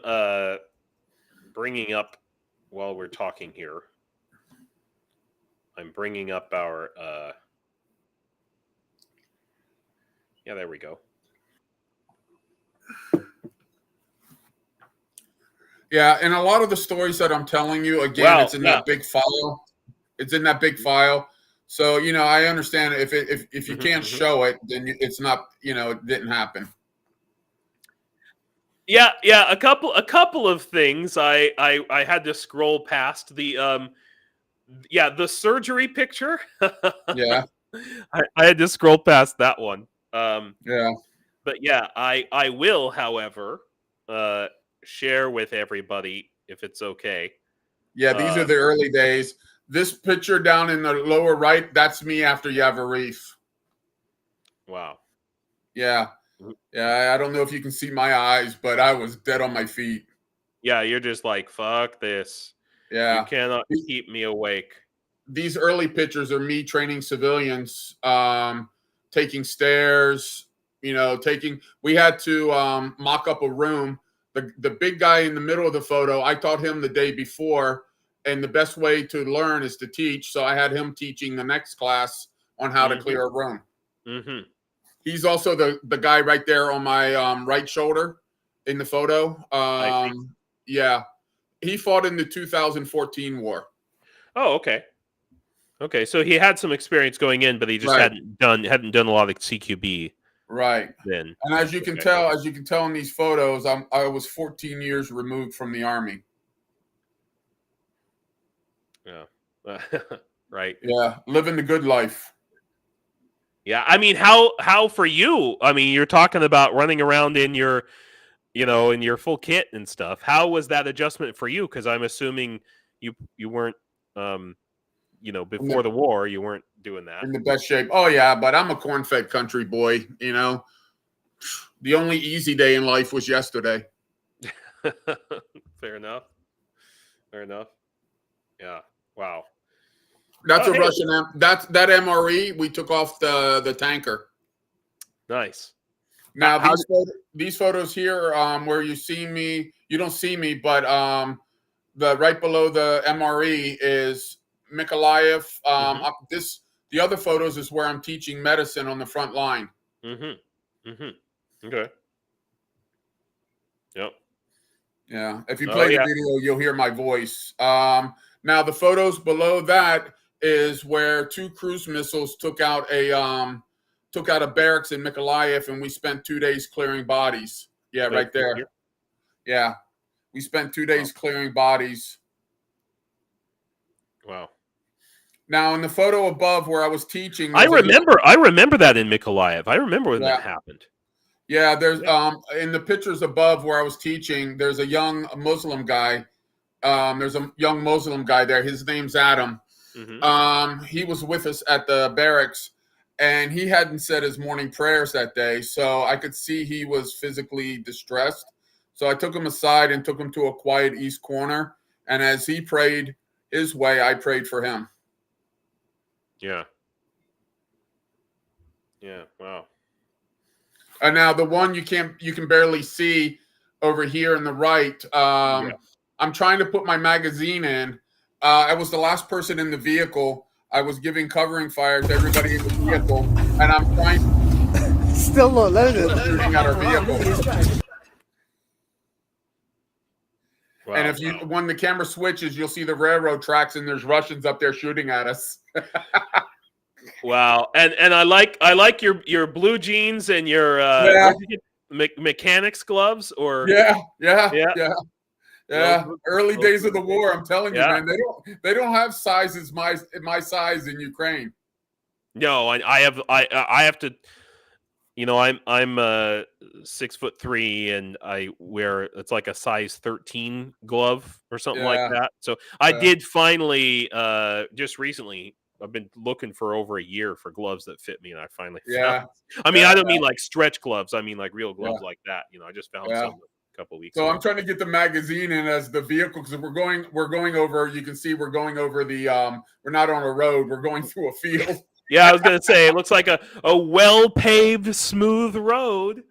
S1: bringing up, while we're talking here, I'm bringing up our, yeah, there we go.
S2: Yeah, and a lot of the stories that I'm telling you, again, it's in that big file. It's in that big file. So, I understand if you can't show it, then it's not, it didn't happen.
S1: Yeah, a couple of things. I had to scroll past the the surgery picture.
S2: Yeah.
S1: I had to scroll past that one.
S2: Yeah.
S1: But yeah, I will, however, share with everybody, if it's okay.
S2: Yeah, these are the early days. This picture down in the lower right, that's me after Yavarif.
S1: Wow.
S2: Yeah. Yeah, I don't know if you can see my eyes, but I was dead on my feet.
S1: Yeah, you're just like, fuck this.
S2: Yeah.
S1: You cannot keep me awake.
S2: These early pictures are me training civilians, taking stairs, we had to mock up a room. The big guy in the middle of the photo, I taught him the day before, and the best way to learn is to teach. So I had him teaching the next class on how to clear a room.
S1: Mm-hmm.
S2: He's also the guy right there on my right shoulder in the photo. Yeah, he fought in the 2014 war.
S1: Oh, okay. Okay, so he had some experience going in, but he just hadn't done a lot of CQB.
S2: Right.
S1: Then,
S2: and as you can tell in these photos, I was 14 years removed from the Army.
S1: Yeah. Right.
S2: Yeah, living the good life.
S1: Yeah, I mean, how for you? I mean, you're talking about running around in your, in your full kit and stuff. How was that adjustment for you? Because I'm assuming you weren't, before the war, you weren't doing that.
S2: In the best shape. Oh yeah, but I'm a corn-fed country boy. The only easy day in life was yesterday.
S1: Fair enough. Yeah. Wow.
S2: That's Russian. That MRE we took off the tanker.
S1: Nice.
S2: Now these photos here, where you see me, you don't see me, but the right below the MRE is Mykolaiv. The other photos is where I'm teaching medicine on the front line.
S1: Okay. Yep.
S2: Yeah. If you play the video, you'll hear my voice. Now the photos below that is where 2 cruise missiles took out a barracks in Mykolaiv, and we spent 2 days clearing bodies. Yeah, right there. Here? Yeah. We spent 2 days clearing bodies.
S1: Wow.
S2: Now, in the photo above where I was teaching,
S1: I remember that in Mykolaiv. I remember when that happened.
S2: Yeah, there's in the pictures above where I was teaching, there's a young Muslim guy. There's a young Muslim guy there. His name's Adam. He was with us at the barracks, and he hadn't said his morning prayers that day, so I could see he was physically distressed. So I took him aside and took him to a quiet east corner, and as he prayed his way, I prayed for him.
S1: Yeah. Yeah. Wow.
S2: And now the one you can barely see over here in the right. I'm trying to put my magazine in. I was the last person in the vehicle. I was giving covering fire to everybody in the vehicle, and I'm trying
S3: still not loaded.
S2: Shooting at our vehicle.
S1: Wow,
S2: and when the camera switches, you'll see the railroad tracks, and there's Russians up there shooting at us.
S1: Wow, and I like your blue jeans and your mechanics gloves, or
S2: early days of the war. I'm telling you, man, they don't have sizes my size in Ukraine.
S1: No, I have to. You know, I'm 6'3", and I wear, it's like a size 13 glove or something like that. So I did finally just recently. I've been looking for over a year for gloves that fit me, and I finally found. I mean, I don't mean like stretch gloves. I mean like real gloves like that. You know, I just found some a couple weeks ago.
S2: I'm trying to get the magazine in as the vehicle, because we're going over. You can see we're going over the. We're not on a road. We're going through a field.
S1: Yeah, I was gonna say it looks like a well paved, smooth road.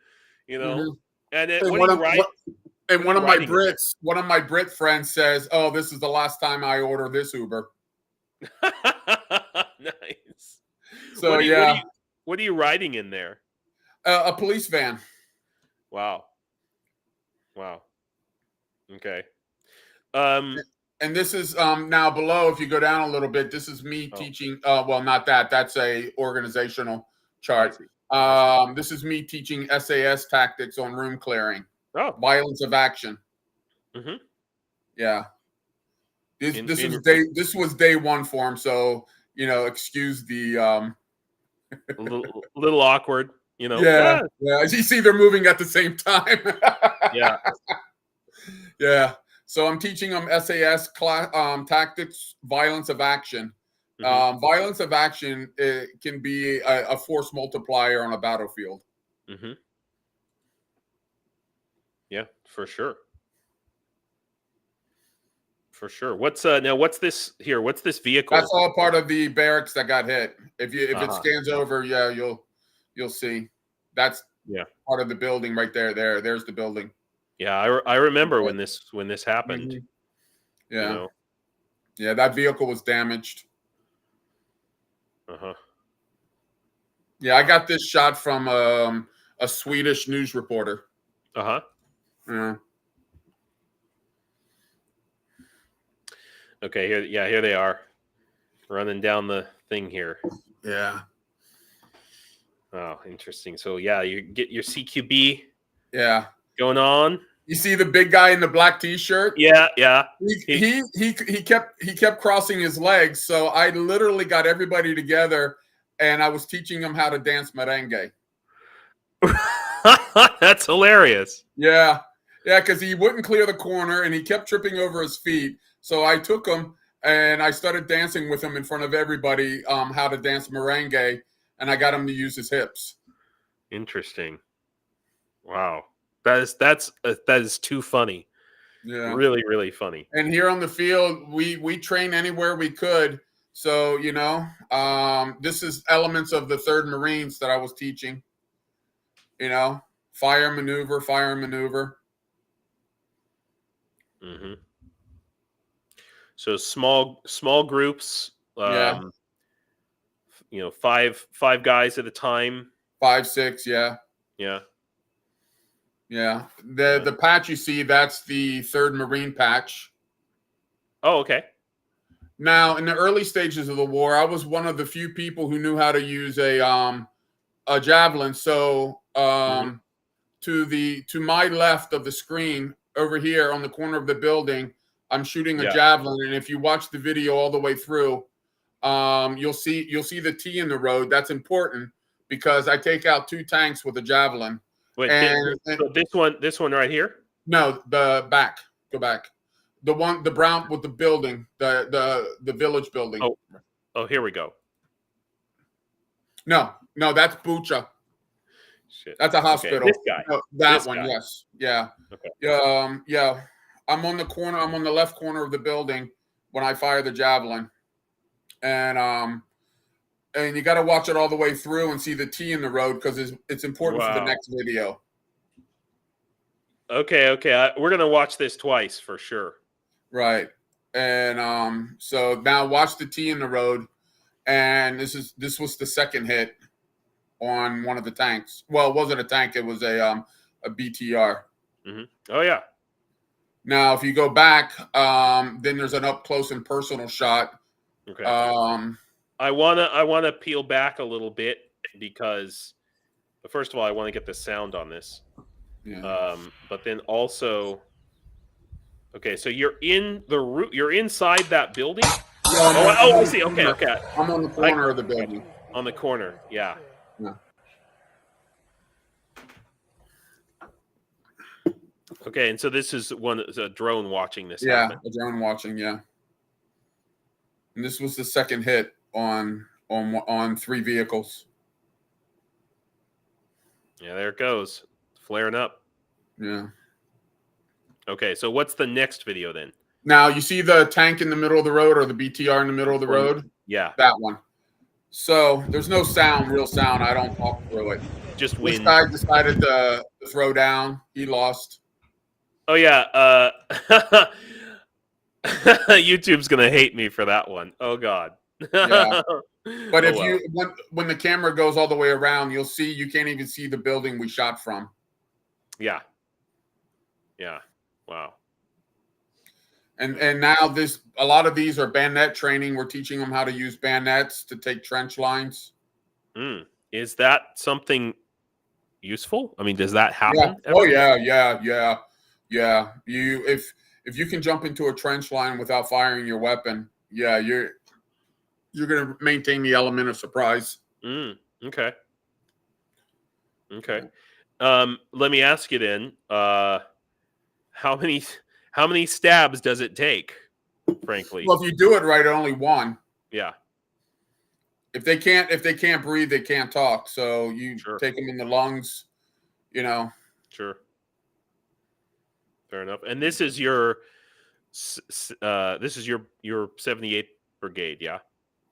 S1: You know, and one of
S2: my Brit friends says, "Oh, this is the last time I order this Uber."
S1: Nice.
S2: So
S1: what are you riding in there?
S2: A police van.
S1: Wow. Okay.
S2: And this is now below. If you go down a little bit, this is me teaching. Well, not that. That's a organizational chart. This is me teaching SAS tactics on room clearing. Violence of action. Yeah. This was day one for him, so excuse the
S1: a little awkward,
S2: Yeah. You see, they're moving at the same time. Yeah. So I'm teaching them SAS tactics, violence of action. Violence of action can be a force multiplier on a battlefield.
S1: Yeah, for sure. What's this here? What's this vehicle?
S2: That's all part of the barracks that got hit. If it scans over, you'll see. That's part of the building right there. There's the building.
S1: Yeah, I remember when this happened.
S2: Yeah. Yeah, that vehicle was damaged. Yeah, I got this shot from a Swedish news reporter. Yeah.
S1: Okay, here they are, running down the thing here.
S2: Yeah.
S1: Oh, interesting. So you get your CQB.
S2: Yeah.
S1: Going on.
S2: You see the big guy in the black T-shirt?
S1: Yeah.
S2: He kept crossing his legs, so I literally got everybody together, and I was teaching him how to dance merengue.
S1: That's hilarious.
S2: Yeah, because he wouldn't clear the corner, and he kept tripping over his feet. So I took him and I started dancing with him in front of everybody, how to dance merengue, and I got him to use his hips.
S1: Interesting. Wow. That is too funny.
S2: Yeah.
S1: Really, really funny.
S2: And here on the field, we train anywhere we could. So, this is elements of the 3rd Marines that I was teaching. You know, fire maneuver, fire maneuver.
S1: Mm-hmm. So small groups.
S2: Yeah.
S1: You know, five guys at a time.
S2: 5, 6. Yeah.
S1: Yeah.
S2: Yeah. The patch you see, that's the 3rd Marine patch.
S1: Oh, okay.
S2: Now, in the early stages of the war, I was one of the few people who knew how to use a javelin. So, to my left of the screen over here on the corner of the building, I'm shooting a javelin, and if you watch the video all the way through, you'll see the T in the road. That's important because I take out 2 tanks with a javelin.
S1: Wait,
S2: And
S1: so this one right here?
S2: No, the back. Go back. The brown with the building, the village building.
S1: Oh, here we go.
S2: No, that's Bucha.
S1: Shit.
S2: That's a hospital.
S1: Okay. This guy.
S2: No, that
S1: this
S2: one,
S1: guy.
S2: yes. Yeah.
S1: Okay.
S2: Yeah. I'm on the corner. I'm on the left corner of the building when I fire the javelin. And you got to watch it all the way through and see the T in the road because it's important for the next video.
S1: Okay. We're gonna watch this twice for sure.
S2: Right. And so now watch the T in the road, and this was the second hit on one of the tanks. Well, it wasn't a tank; it was a BTR.
S1: Mm-hmm. Oh yeah.
S2: Now, if you go back, then there's an up close and personal shot.
S1: Okay. I wanna peel back a little bit because, first of all, I want to get the sound on this.
S2: Yeah.
S1: But then also, okay, so you're in the root. You're inside that building. I see. Okay.
S2: I'm on the corner of the building.
S1: On the corner, yeah. Okay, and so this is a drone watching this.
S2: Yeah,
S1: happen.
S2: a drone watching. Yeah. And this was the second hit on 3 vehicles.
S1: Yeah, there it goes, flaring up.
S2: Yeah.
S1: Okay, so what's the next video then?
S2: Now you see the tank in the middle of the road or the BTR in the middle of the road?
S1: Yeah.
S2: That one. So there's no real sound. I don't talk through it.
S1: Just wind.
S2: This guy decided to throw down. He lost.
S1: Oh yeah. YouTube's gonna hate me for that one. Oh God.
S2: Yeah. But when the camera goes all the way around, you'll see you can't even see the building we shot from.
S1: Yeah. Yeah. Wow.
S2: And now a lot of these are bayonet training. We're teaching them how to use bayonets to take trench lines.
S1: Is that something useful? I mean, does that happen?
S2: Yeah. Oh yeah. If you can jump into a trench line without firing your weapon, yeah, you're going to maintain the element of surprise.
S1: Okay. Let me ask you then. How many stabs does it take? Frankly,
S2: well, if you do it right, only one.
S1: Yeah.
S2: If they can't breathe, they can't talk. So you take them in the lungs. You know.
S1: Sure. Fair enough. And this is your 78th Brigade, yeah?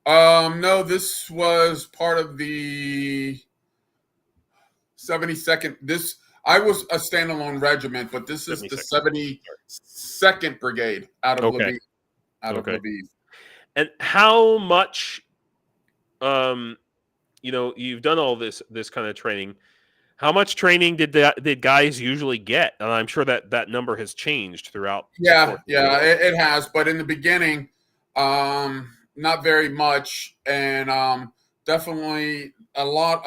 S2: No, this was part of the 72nd. I was a standalone regiment, but this is the 72nd Brigade out of Lviv. Lviv.
S1: And how much, you've done all this kind of training. How much training did guys usually get? And I'm sure that number has changed throughout.
S2: Yeah, it has. But in the beginning, not very much, and definitely a lot.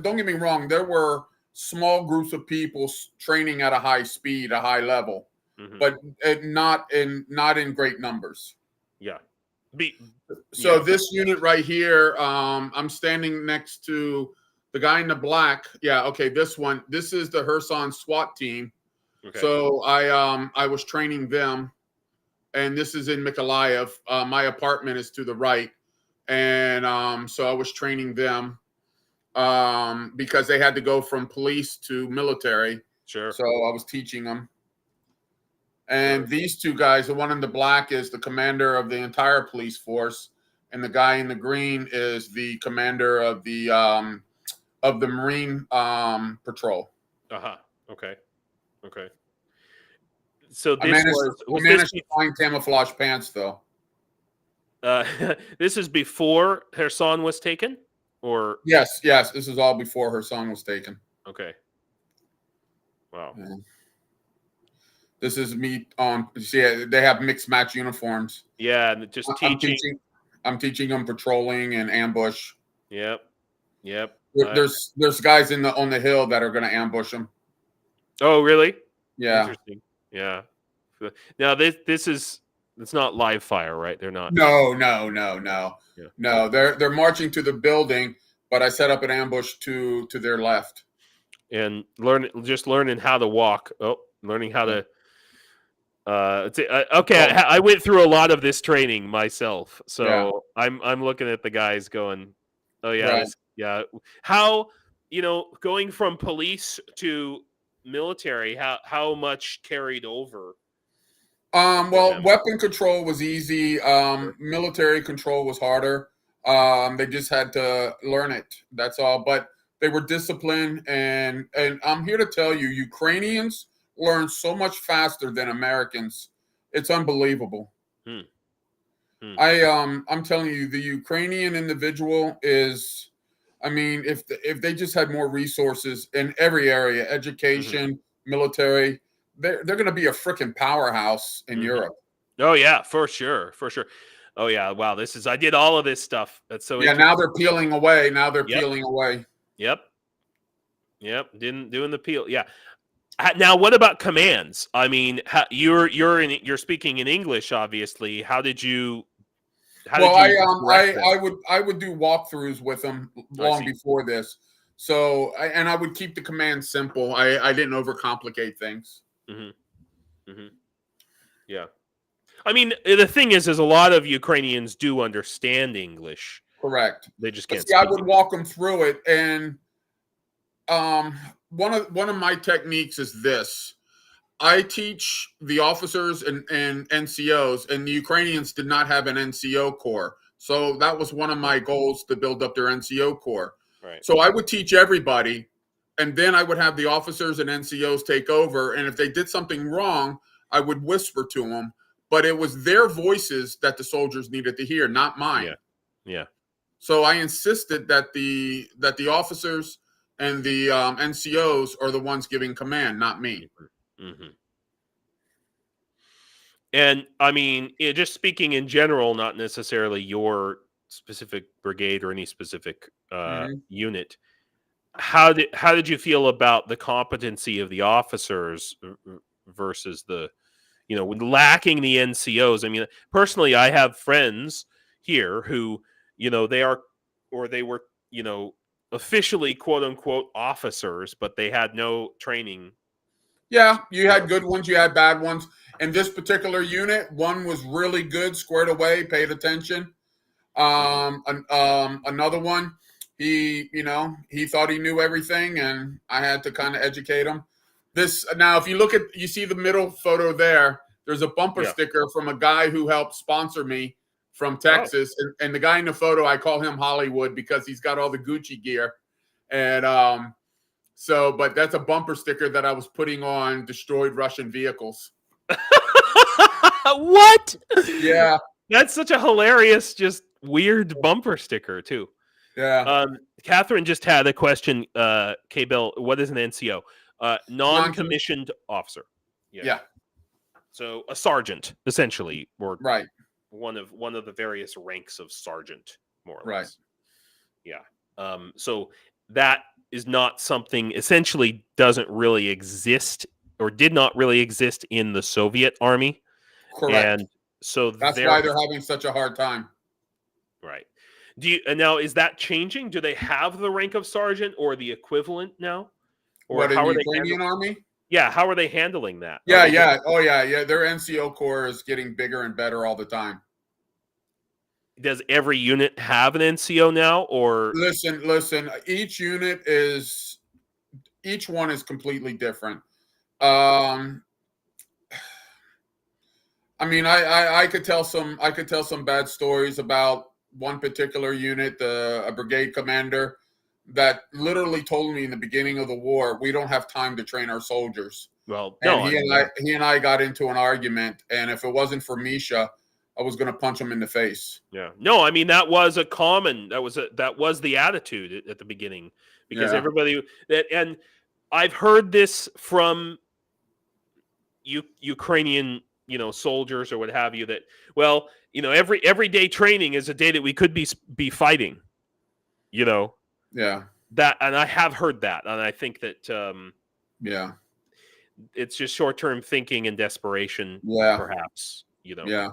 S2: Don't get me wrong. There were small groups of people training at a high speed, a high level, but not in great numbers.
S1: Yeah.
S2: This unit right here, I'm standing next to the guy in the black. Yeah, okay, this is the Kherson SWAT team.
S1: Okay.
S2: So I was training them, and this is in Mykolaiv. My apartment is to the right, and so I was training them because they had to go from police to military.
S1: Sure.
S2: So I was teaching them. And these two guys, the one in the black is the commander of the entire police force, and the guy in the green is the commander of the of the Marine patrol.
S1: Okay. So
S2: I
S1: this
S2: managed to find camouflage pants though.
S1: This is before Kherson was taken, or
S2: yes, this is all before her son was taken.
S1: Okay. Wow.
S2: Yeah. This is me on. See, they have mixed match uniforms.
S1: Yeah, and just teaching.
S2: I'm teaching them patrolling and ambush.
S1: Yep.
S2: There's guys on the hill that are going to ambush them.
S1: Oh, really?
S2: Yeah.
S1: Interesting. Yeah. Now it's not live fire, right? They're not.
S2: No.
S1: Yeah.
S2: No, they're marching to the building, but I set up an ambush to their left.
S1: And learning how to walk. Oh, learning how to. Okay, I went through a lot of this training myself, so yeah. I'm looking at the guys going, oh yeah,
S2: right.
S1: How going from police to military, how much carried over?
S2: Well, weapon control was easy. Military control was harder. They just had to learn it. That's all. But they were disciplined, and I'm here to tell you, Ukrainians learn so much faster than Americans. It's unbelievable. I'm telling you, the Ukrainian individual is, I mean, if they just had more resources in every area, education, military, they're going to be a freaking powerhouse in Europe.
S1: Oh yeah, for sure. Oh yeah, wow. I did all of this stuff. That's so.
S2: Yeah, now they're peeling away. Yep.
S1: Doing the peel. Yeah. Now, what about commands? I mean, you're speaking in English, obviously. How did you?
S2: I would do walkthroughs with them long before this. So I would keep the commands simple. I didn't overcomplicate things.
S1: Yeah. I mean, the thing is a lot of Ukrainians do understand English.
S2: Correct.
S1: They just can't.
S2: I would walk them through it, and one of my techniques is this. I teach the officers and NCOs, and the Ukrainians did not have an NCO corps. So that was one of my goals, to build up their NCO corps.
S1: Right.
S2: So I would teach everybody, and then I would have the officers and NCOs take over. And if they did something wrong, I would whisper to them. But it was their voices that the soldiers needed to hear, not mine.
S1: Yeah.
S2: So I insisted that the officers and the NCOs are the ones giving command, not me.
S1: And I mean, just speaking in general, not necessarily your specific brigade or any specific unit. How did you feel about the competency of the officers versus the, lacking the NCOs? I mean, personally, I have friends here who, they were, officially quote unquote officers, but they had no training.
S2: Yeah, you had good ones, you had bad ones. In this particular unit, one was really good, squared away, paid attention. Another one, he thought he knew everything, and I had to kind of educate him. Now, if you see the middle photo there, there's a bumper sticker from a guy who helped sponsor me from Texas. And the guy in the photo, I call him Hollywood because he's got all the Gucci gear. And but that's a bumper sticker that I was putting on destroyed Russian vehicles.
S1: What?
S2: Yeah.
S1: That's such a hilarious, just weird bumper sticker, too.
S2: Yeah.
S1: Catherine just had a question. K-Bill, what is an NCO? Non-commissioned officer.
S2: Yeah.
S1: So a sergeant, essentially, or
S2: right.
S1: One of the various ranks of sergeant, more or less.
S2: Right.
S1: Yeah. So that is not something, essentially doesn't really exist or did not really exist in the Soviet army.
S2: Correct.
S1: And so
S2: that's why they're having such a hard time.
S1: Right. Now, is that changing? Do they have the rank of sergeant or the equivalent now? Or
S2: how are the Ukrainian army?
S1: Yeah, how are they handling that?
S2: Yeah. Oh, yeah. Their NCO corps is getting bigger and better all the time.
S1: Does every unit have an NCO now, or
S2: listen? Each one is completely different. I mean, I could tell some bad stories about one particular unit, a brigade commander. that literally told me in the beginning of the war, we don't have time to train our soldiers.
S1: Well,
S2: And
S1: no,
S2: he and I got into an argument, and if it wasn't for Misha, I was going to punch him in the face.
S1: yeah, no, I mean that was the attitude at the beginning, because everybody and I've heard this from Ukrainian, soldiers or what have you, that, well, every day training is a day that we could be fighting,
S2: Yeah.
S1: that, and I have heard that, and I think that
S2: Yeah.
S1: it's just short-term thinking and desperation, perhaps,
S2: Yeah.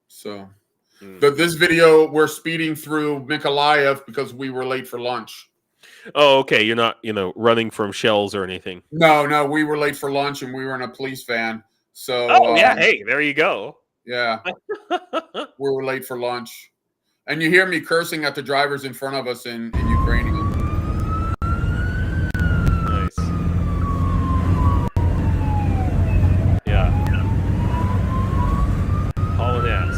S2: So
S1: Mm.
S2: this video, we're speeding through Mykolaiv because we were late for lunch.
S1: Oh, okay. You're not, running from shells or anything.
S2: No, we were late for lunch and we were in a police van. So
S1: yeah, hey, there you go.
S2: Yeah. We were late for lunch. And you hear me cursing at the drivers in front of us in Ukrainian.
S1: Nice. Yeah. Hauling ass.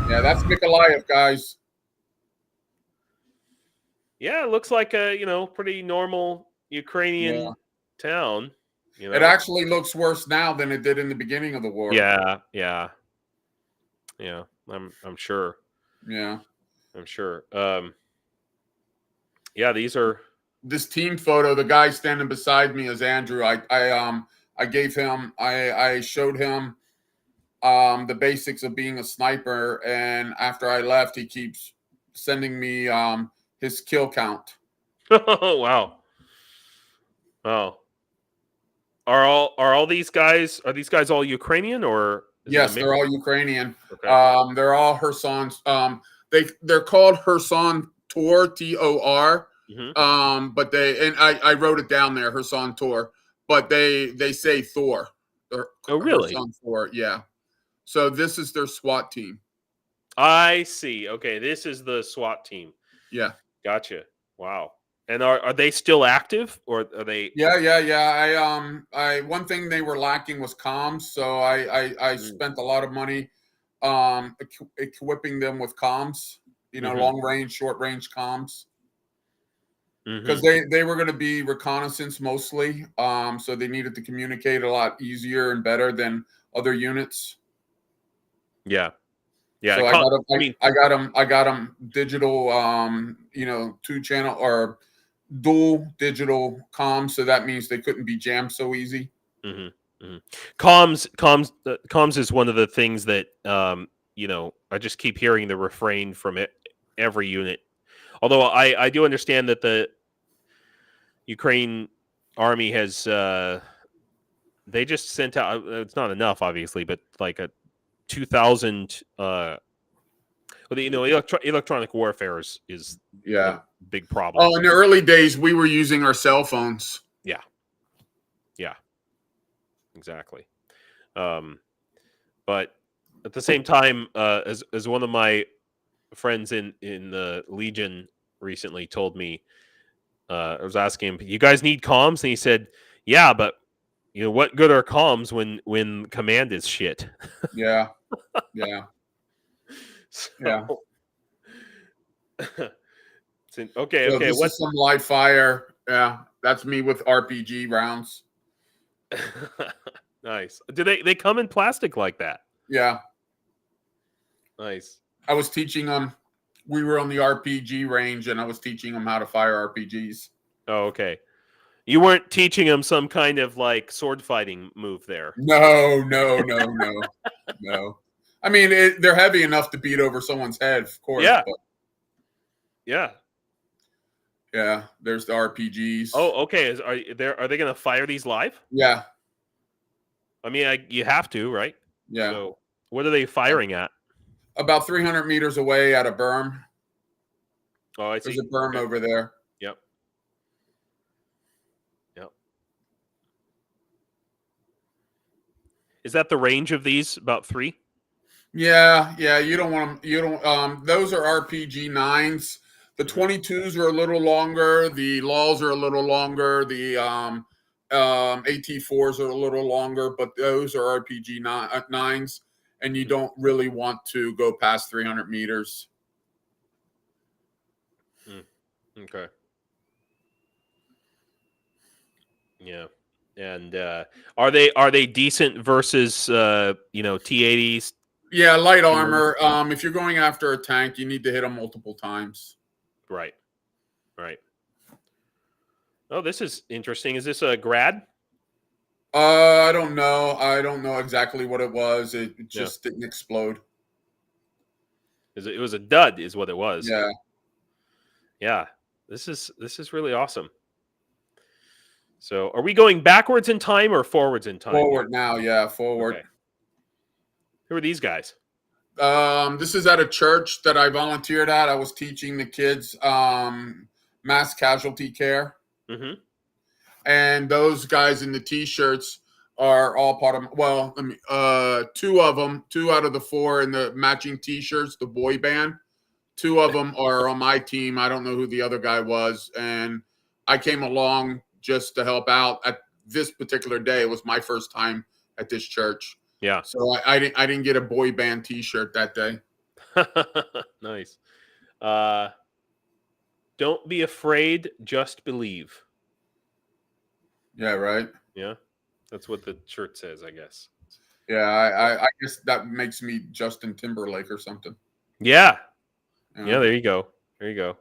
S2: Yeah, that's Mykolaiv, guys.
S1: Yeah, it looks like a, pretty normal Ukrainian town.
S2: It actually looks worse now than it did in the beginning of the war.
S1: Yeah. I'm sure.
S2: Yeah.
S1: I'm sure. Yeah, these are
S2: this team photo. The guy standing beside me is Andrew. I gave him, I showed him the basics of being a sniper, and after I left, he keeps sending me his kill count.
S1: Wow. Oh. Are all these guys all Ukrainian, or
S2: yes, they're all Ukrainian.
S1: Okay.
S2: They're all Kherson's. They're called Kherson Tor, Tor.
S1: Mm-hmm.
S2: But I wrote it down there, Kherson Tor, but they say Thor.
S1: Oh, really?
S2: Kherson Tor, yeah. So this is their SWAT team.
S1: I see. Okay, this is the SWAT team.
S2: Yeah.
S1: Gotcha. Wow. And are they still active, or are they?
S2: Yeah. I one thing they were lacking was comms, so I spent a lot of money equipping them with comms, long range, short range comms, because they were going to be reconnaissance mostly, so they needed to communicate a lot easier and better than other units.
S1: Yeah.
S2: So I got them digital, 2-channel or dual digital comms, so that means they couldn't be jammed so easy.
S1: Comms is one of the things that I just keep hearing the refrain from every unit. Although I do understand that the Ukraine army has they just sent out, it's not enough obviously, but like a 2,000 electronic warfare is a big problem.
S2: Oh, in the early days we were using our cell phones.
S1: Yeah, exactly. But at the same time, as one of my friends in the Legion recently told me, I was asking him, "You guys need comms?" And he said, "Yeah, but what good are comms when command is shit?"
S2: Yeah.
S1: So,
S2: okay. This is some live fire. Yeah, that's me with RPG rounds.
S1: Nice. Do they come in plastic like that?
S2: Yeah.
S1: Nice.
S2: I was teaching them. We were on the RPG range, and I was teaching them how to fire RPGs.
S1: Oh, okay. You weren't teaching them some kind of like sword fighting move there.
S2: No. I mean, they're heavy enough to beat over someone's head, of course.
S1: Yeah.
S2: But
S1: yeah.
S2: There's the RPGs.
S1: Oh, okay. Are they going to fire these live?
S2: Yeah.
S1: I mean, you have to, right?
S2: Yeah.
S1: So, what are they firing at?
S2: About 300 meters away at a berm.
S1: Oh, I see.
S2: There's a berm over there.
S1: Yep. Is that the range of these? About 3?
S2: Yeah. You don't want them. You don't. Those are RPG 9s. The 22s are a little longer. The LAWs are a little longer. The AT4s are a little longer, but those are RPG 9s, and you don't really want to go past 300 meters.
S1: Okay. Yeah. And are they decent versus T-80s?
S2: Yeah, light armor. If you're going after a tank, you need to hit them multiple times.
S1: Right. Right. Oh, this is interesting. Is this a grad?
S2: I don't know. I don't know exactly what it was. It just didn't explode.
S1: It was a dud, is what it was.
S2: Yeah.
S1: Yeah. This is really awesome. So, are we going backwards in time or forwards in time?
S2: Forward now, yeah, forward.
S1: Okay. Who are these guys?
S2: This is at a church that I volunteered at. I was teaching the kids mass casualty care.
S1: Mm-hmm.
S2: And those guys in the t-shirts are all part of, well, two of them, 2 out of the 4 in the matching t-shirts, the boy band. 2 of them are on my team. I don't know who the other guy was. And I came along just to help out at this particular day. It was my first time at this church.
S1: Yeah.
S2: So I didn't get a boy band t-shirt that day.
S1: Nice. Don't be afraid, just believe.
S2: Yeah, right.
S1: Yeah. That's what the shirt says, I guess.
S2: Yeah, I guess that makes me Justin Timberlake or something.
S1: Yeah.
S2: You know?
S1: Yeah, there you go. There you go.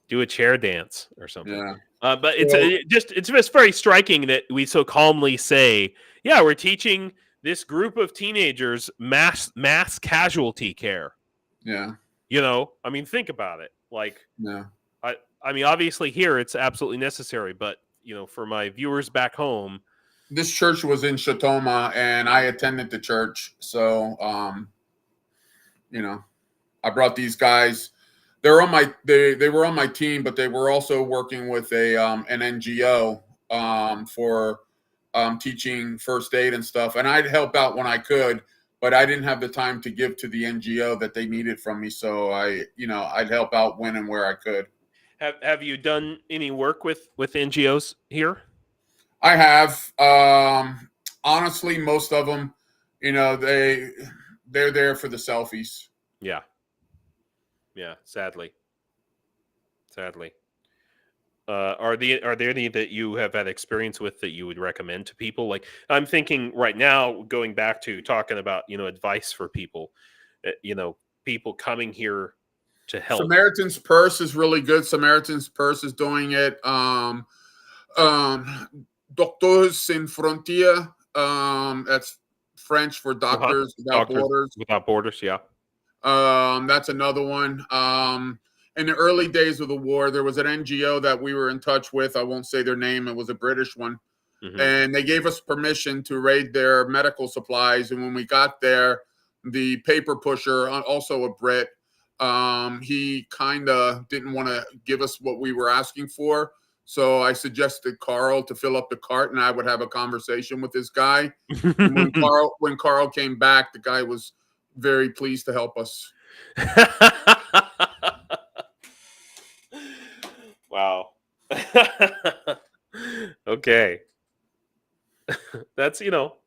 S1: Do a chair dance or something.
S2: Yeah.
S1: But it's just very striking that we so calmly say, yeah, we're teaching this group of teenagers mass casualty care.
S2: Yeah.
S1: I mean, think about it. Like,
S2: Yeah.
S1: I mean, obviously here it's absolutely necessary, but for my viewers back home,
S2: this church was in Shatoma, and I attended the church. So, I brought these guys. They were on my team, but they were also working with an NGO for teaching first aid and stuff. And I'd help out when I could, but I didn't have the time to give to the NGO that they needed from me. So I'd help out when and where I could.
S1: Have you done any work with NGOs here?
S2: I have. Honestly, most of them, they're there for the selfies.
S1: Yeah. Yeah. Sadly. Are there any that you have had experience with that you would recommend to people? Like, I'm thinking right now, going back to talking about advice for people, people coming here to help.
S2: Samaritan's Purse is really good. Samaritan's Purse is doing it. Docteurs Sans Frontières. That's French for Doctors Without Borders.
S1: Without Borders, yeah.
S2: That's another one. In the early days of the war, there was an NGO that we were in touch with. I won't say their name. It was a British one. Mm-hmm. And they gave us permission to raid their medical supplies. And when we got there, the paper pusher, also a Brit, he kind of didn't want to give us what we were asking for. So I suggested Carl to fill up the cart, and I would have a conversation with this guy. when Carl came back, the guy was very pleased to help us.
S1: Wow. Okay. That's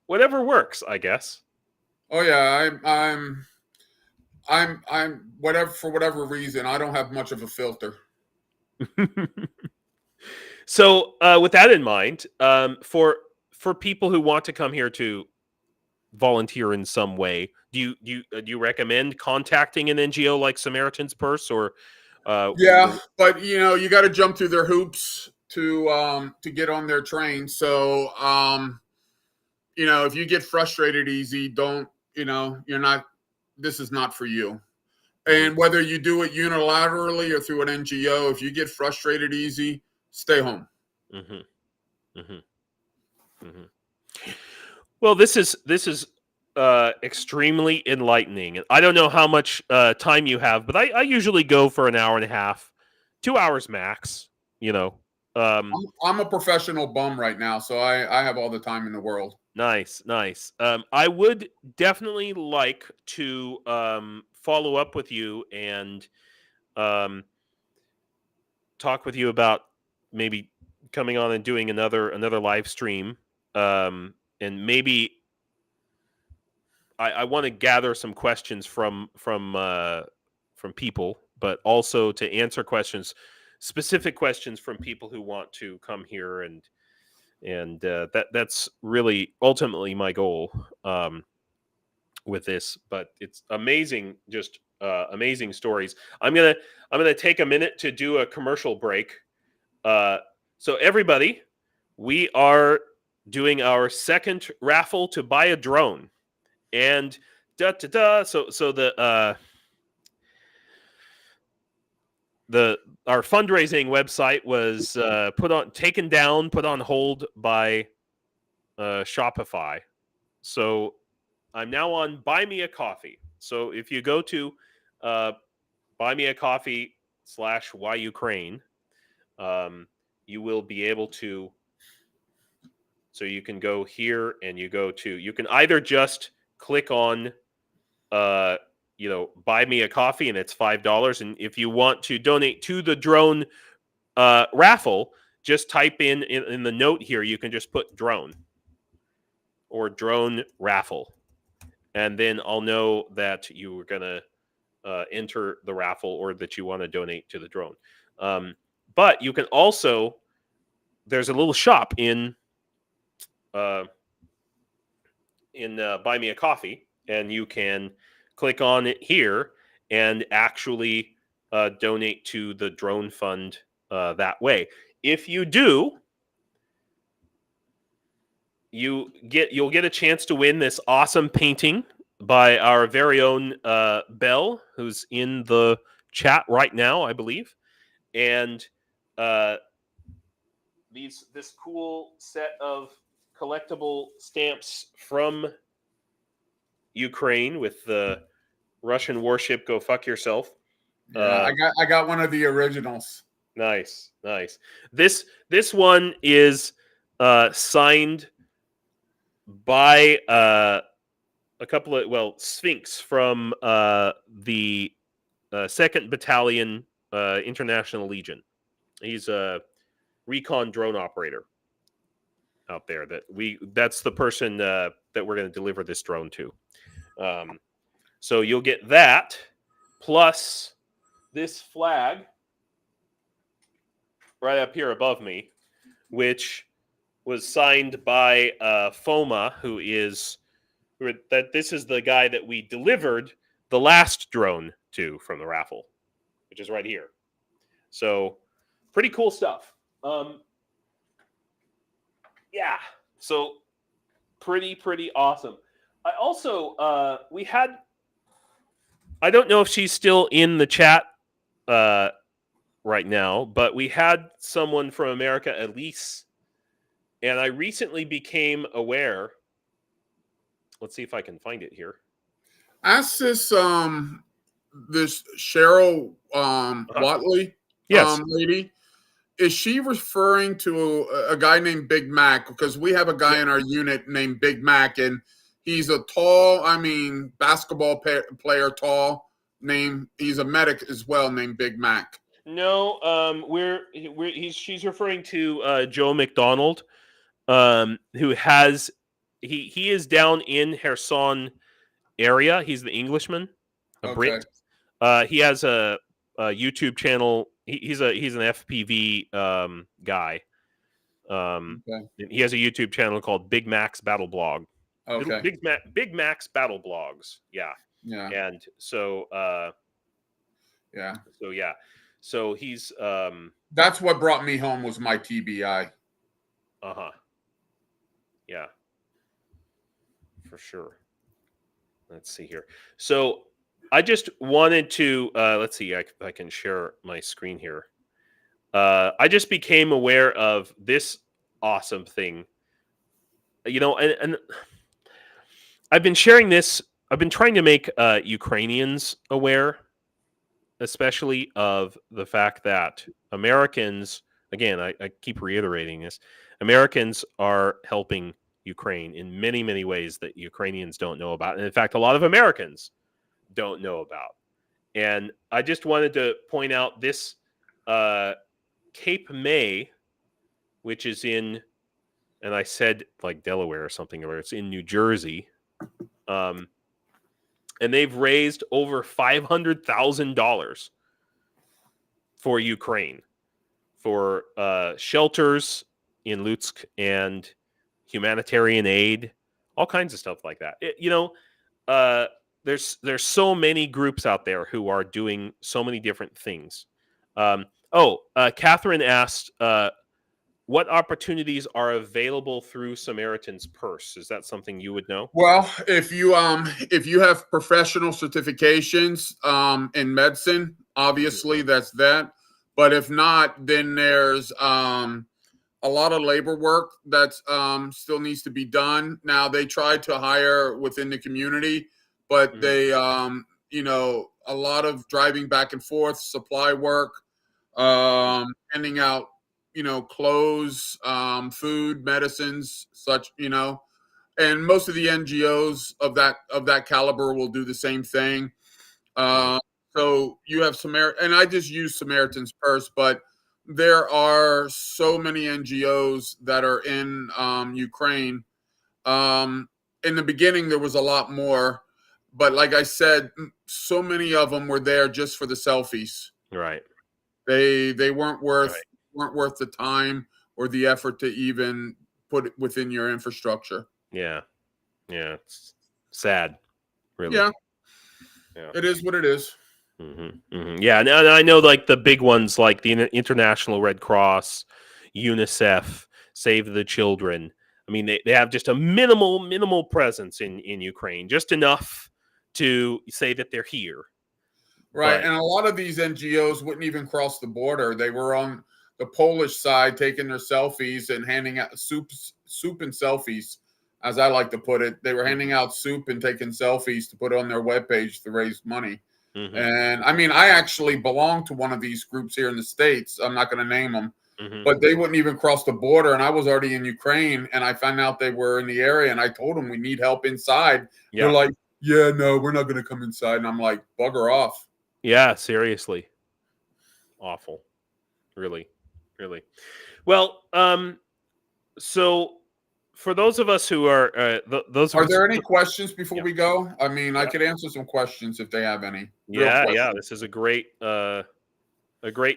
S1: whatever works, I guess.
S2: Oh yeah, I'm whatever, for whatever reason, I don't have much of a filter.
S1: So, with that in mind, for people who want to come here to volunteer in some way, do you recommend contacting an NGO like Samaritan's Purse, or?
S2: Yeah, but you got to jump through their hoops to get on their train. So, if you get frustrated easy, don't. You're not. This is not for you. And whether you do it unilaterally or through an NGO, if you get frustrated easy, stay home.
S1: Mm-hmm. Mm-hmm. Mm-hmm. Well, this is extremely enlightening. And I don't know how much time you have, but I usually go for an hour and a half, 2 hours max. I'm
S2: a professional bum right now, so I have all the time in the world.
S1: Nice. I would definitely like to follow up with you and talk with you about maybe coming on and doing another live stream, and maybe I want to gather some questions from people, but also to answer questions specific questions from people who want to come here, and that's really ultimately my goal with this. But it's amazing, just amazing stories. I'm gonna take a minute to do a commercial break. So everybody, we are doing our second raffle to buy a drone, and So our fundraising website was put on hold by Shopify. So I'm now on Buy Me a Coffee. So if you go to Buy Me a Coffee /Why Ukraine, you will be able to. So you can go here and you can either just click on buy me a coffee, and it's $5. And if you want to donate to the drone raffle, just type in the note here. You can just put drone or drone raffle, and then I'll know that you were gonna enter the raffle or that you want to donate to the drone. But you can also, there's a little shop in Buy Me a Coffee, and you can click on it here and actually donate to the drone fund that way. If you do, you'll get a chance to win this awesome painting by our very own Belle, who's in the chat right now, I believe. And this cool set of collectible stamps from Ukraine with the Russian warship "Go fuck yourself."
S2: Yeah, I got one of the originals.
S1: Nice. This one is signed by a couple of Sphinx from the 2nd Battalion International Legion. He's a recon drone operator out there. That's the person that we're going to deliver this drone to. So you'll get that plus this flag right up here above me, which was signed by FOMA, this is the guy that we delivered the last drone to from the raffle, which is right here. So pretty cool stuff. Yeah, so pretty awesome. I also I don't know if she's still in the chat right now, but we had someone from America, Elise, and I recently became aware. Let's see if I can find it here.
S2: Ask this Cheryl Watley lady. Is she referring to a guy named Big Mac? Because we have a guy in our unit named Big Mac, and he's a tall, basketball player, tall name. He's a medic as well, named Big Mac.
S1: No, she's referring to Joe McDonald, who has he is down in Kherson area. He's the Englishman, Brit. He has a YouTube channel. He's an FPV guy. He has a YouTube channel called Big Mac's Battle Blog.
S2: Okay.
S1: Big Mac's Battle Blogs. Yeah. And so So he's
S2: that's what brought me home, was my TBI.
S1: Yeah. For sure. Let's see here. So I just wanted to let's see. I can share my screen here. I just became aware of this awesome thing. And I've been sharing this. I've been trying to make Ukrainians aware, especially of the fact that Americans, again, I keep reiterating this, Americans are helping Ukraine in many, many ways that Ukrainians don't know about. And in fact, a lot of Americans don't know about. And I just wanted to point out this Cape May, which is in, and I said like Delaware or something, or it's in New Jersey. And they've raised over $500,000 for Ukraine. for shelters in Lutsk and humanitarian aid, all kinds of stuff like that. There's so many groups out there who are doing so many different things. Catherine asked, what opportunities are available through Samaritan's Purse? Is that something you would know?
S2: Well, if you have professional certifications in medicine, obviously that's that. But if not, then there's a lot of labor work that's still needs to be done. Now they tried to hire within the community, but they a lot of driving back and forth, supply work, handing out clothes, food, medicines, such, and most of the NGOs of that caliber will do the same thing. So you have and I just use Samaritan's Purse, but there are so many NGOs that are in Ukraine. In the beginning, there was a lot more, but like I said, so many of them were there just for the selfies.
S1: Right.
S2: They weren't worth the time or the effort to even put it within your infrastructure.
S1: Yeah. It's sad, really.
S2: Yeah. It is what it is.
S1: Yeah, and I know like the big ones like the International Red Cross, UNICEF, Save the Children. I mean, they have just a minimal presence in Ukraine, just enough to say that they're here.
S2: Right, and a lot of these NGOs wouldn't even cross the border. They were on the Polish side taking their selfies and handing out soup and selfies, as I like to put it. They were handing out soup and taking selfies to put on their webpage to raise money. And I mean, I actually belong to one of these groups here in the States. I'm not going to name them, but they wouldn't even cross the border. And I was already in Ukraine, and I found out they were in the area, and I told them we need help inside. Yeah. They're like, yeah, no, we're not going to come inside. And I'm like, bugger off.
S1: Yeah, seriously. Awful. Really. Well, so for those of us who are
S2: are there any questions before we go? I mean, I could answer some questions if they have any.
S1: Yeah. This is a great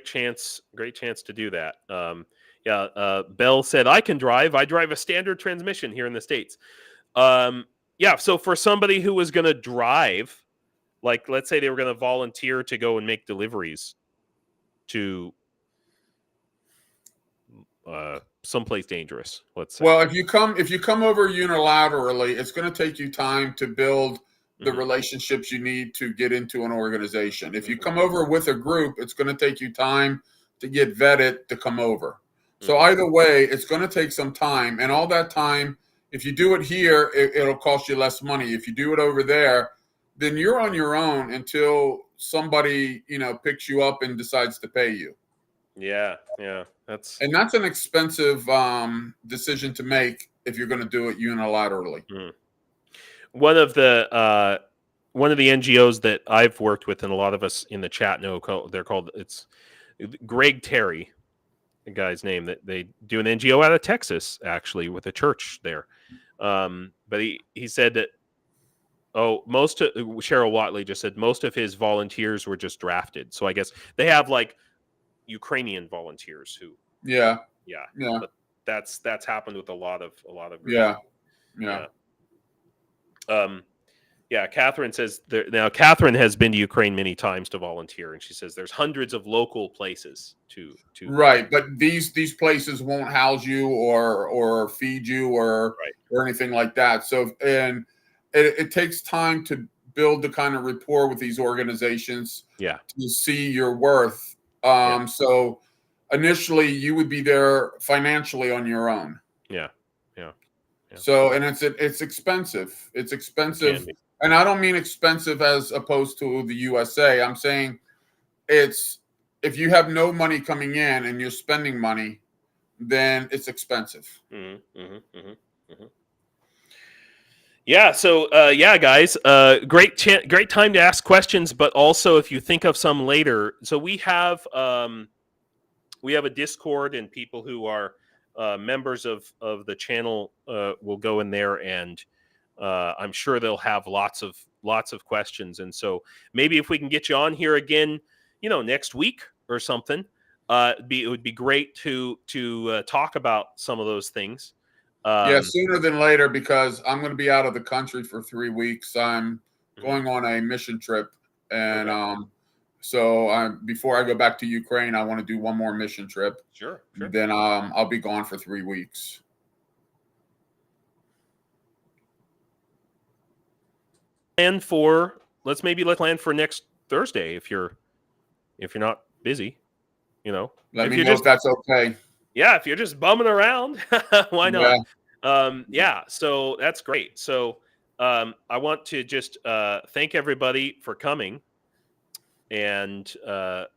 S1: chance to do that. Bell said, I can drive. I drive a standard transmission here in the States. So for somebody who was going to drive, like let's say they were going to volunteer to go and make deliveries to someplace dangerous, let's say.
S2: Well, if you come over unilaterally, it's going to take you time to build the relationships you need to get into an organization. If you come over with a group, it's going to take you time to get vetted to come over. So either way, it's going to take some time, and all that time, if you do it here, it'll cost you less money. If you do it over there, then you're on your own until somebody, picks you up and decides to pay you.
S1: Yeah. That's
S2: an expensive decision to make if you're going to do it unilaterally.
S1: One of the NGOs that I've worked with, and a lot of us in the chat know, it's Greg Terry, the guy's name, that they do an NGO out of Texas, actually, with a church there. But he said that Cheryl Watley just said most of his volunteers were just drafted. So I guess they have like Ukrainian volunteers who but that's happened with a lot of Catherine says now Catherine has been to Ukraine many times to volunteer, and she says there's hundreds of local places to
S2: right, but these places won't house you or feed you or anything like that. So and it takes time to build the kind of rapport with these organizations to see your worth. So initially you would be there financially on your own. Yeah. So, and it's expensive. It's expensive. And I don't mean expensive as opposed to the USA. I'm saying if you have no money coming in and you're spending money, then it's expensive.
S1: Yeah. So, guys, great time to ask questions, but also if you think of some later. So we have a Discord, and people who are members of the channel will go in there, and I'm sure they'll have lots of questions. And so maybe if we can get you on here again, next week or something, it would be great to talk about some of those things.
S2: Yeah, sooner than later, because I'm going to be out of the country for 3 weeks. I'm going on a mission trip, and so before I go back to Ukraine, I want to do one more mission trip.
S1: Sure.
S2: Then I'll be gone for 3 weeks.
S1: Let's plan for next Thursday if you're not busy,
S2: Let me know if that's okay.
S1: Yeah, if you're just bumming around, why not? So that's great. So I want to just thank everybody for coming, and I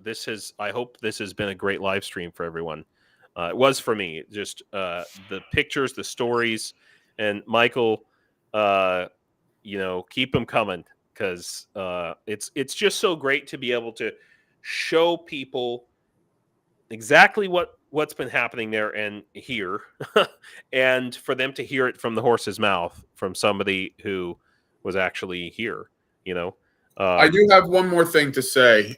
S1: hope this has been a great live stream for everyone. It was for me. Just the pictures, the stories, and Michael, keep them coming, because it's just so great to be able to show people exactly what's been happening there and here, and for them to hear it from the horse's mouth, from somebody who was actually here.
S2: I do have one more thing to say.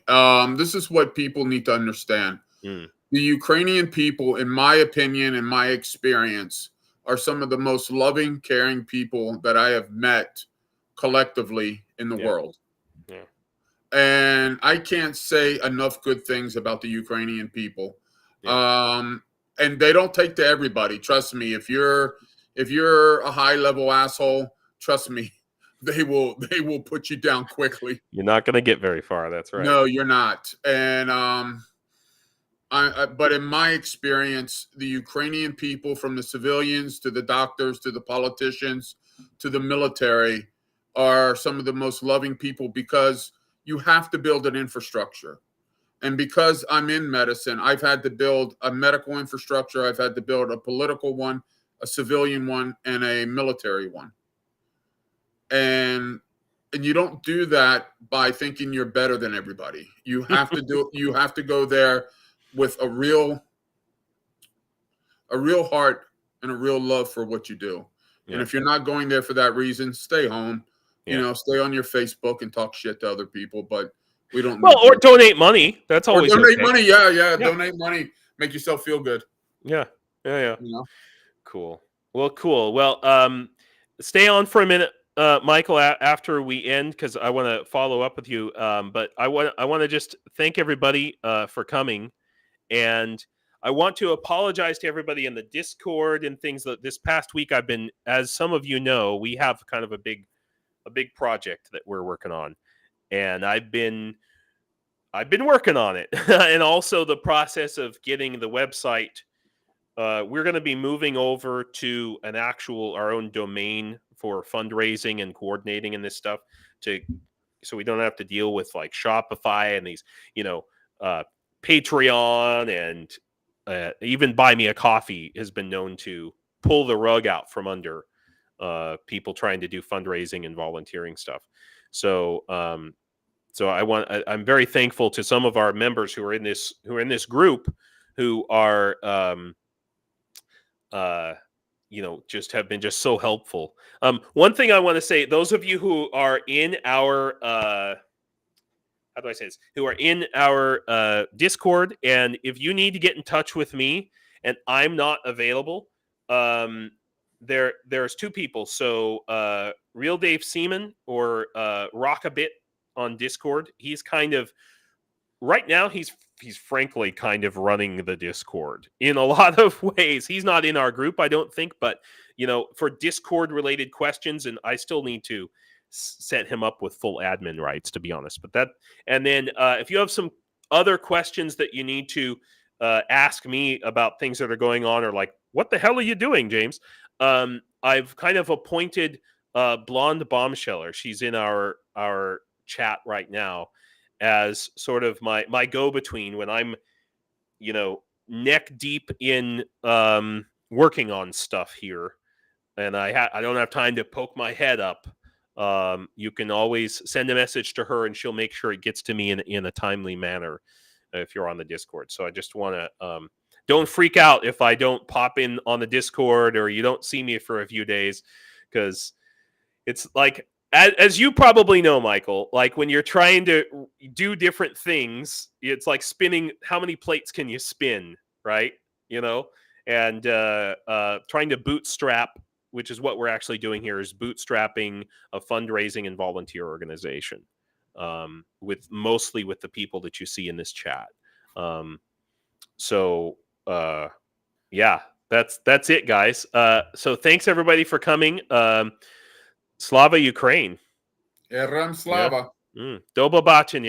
S2: This is what people need to understand. The Ukrainian people, in my opinion, in my experience, are some of the most loving, caring people that I have met collectively in the world.
S1: Yeah.
S2: And I can't say enough good things about the Ukrainian people. Yeah. And they don't take to everybody. Trust me. If you're a high level asshole, trust me, they will put you down quickly.
S1: You're not going to get very far. That's right.
S2: No, you're not. And but in my experience, the Ukrainian people, from the civilians to the doctors to the politicians to the military, are some of the most loving people, because you have to build an infrastructure. And because I'm in medicine, I've had to build a medical infrastructure. I've had to build a political one, a civilian one, and a military one. And you don't do that by thinking you're better than everybody. You have to you have to go there with a real heart and a real love for what you do. Yeah. And if you're not going there for that reason, stay home. Yeah. Stay on your Facebook and talk shit to other people, but we don't.
S1: Or donate money. That's always
S2: donate money. Yeah. Donate money. Make yourself feel good.
S1: Yeah. Cool. Well, cool. Well, stay on for a minute, Michael, after we end, because I want to follow up with you. But I want to just thank everybody for coming, and I want to apologize to everybody in the Discord and things. That this past week, I've been, as some of you know, we have kind of a big project that we're working on, and I've been working on it, and also the process of getting the website. We're going to be moving over to our own domain for fundraising and coordinating and this stuff, so we don't have to deal with like Shopify and these, Patreon, and even Buy Me a Coffee has been known to pull the rug out from under people trying to do fundraising and volunteering stuff. So I'm very thankful to some of our members who are in this group, who are just have been just so helpful. One thing I want to say, those of you who are in our how do I say this? Who are in our Discord, and if you need to get in touch with me and I'm not available, there's two people. So Real Dave Seaman or Rock a Bit on Discord. He's kind of right now. He's frankly kind of running the Discord in a lot of ways. He's not in our group, I don't think, but for Discord related questions, and I still need to set him up with full admin rights, to be honest. But and then if you have some other questions that you need to ask me about things that are going on, or like, what the hell are you doing, James? I've kind of appointed Blonde Bombsheller. She's in our chat right now, as sort of my go-between when I'm, neck deep in working on stuff here, and I don't have time to poke my head up. You can always send a message to her, and she'll make sure it gets to me in a timely manner if you're on the Discord. So I just want to don't freak out if I don't pop in on the Discord, or you don't see me for a few days, because it's like as you probably know, Michael, like when you're trying to do different things, it's like spinning. How many plates can you spin, right? You know, and trying to bootstrap, which is what we're actually doing here, is bootstrapping a fundraising and volunteer organization, mostly with the people that you see in this chat. Yeah, that's it, guys. So thanks everybody for coming. Slava Ukraine.
S2: Slava.
S1: Do побачення.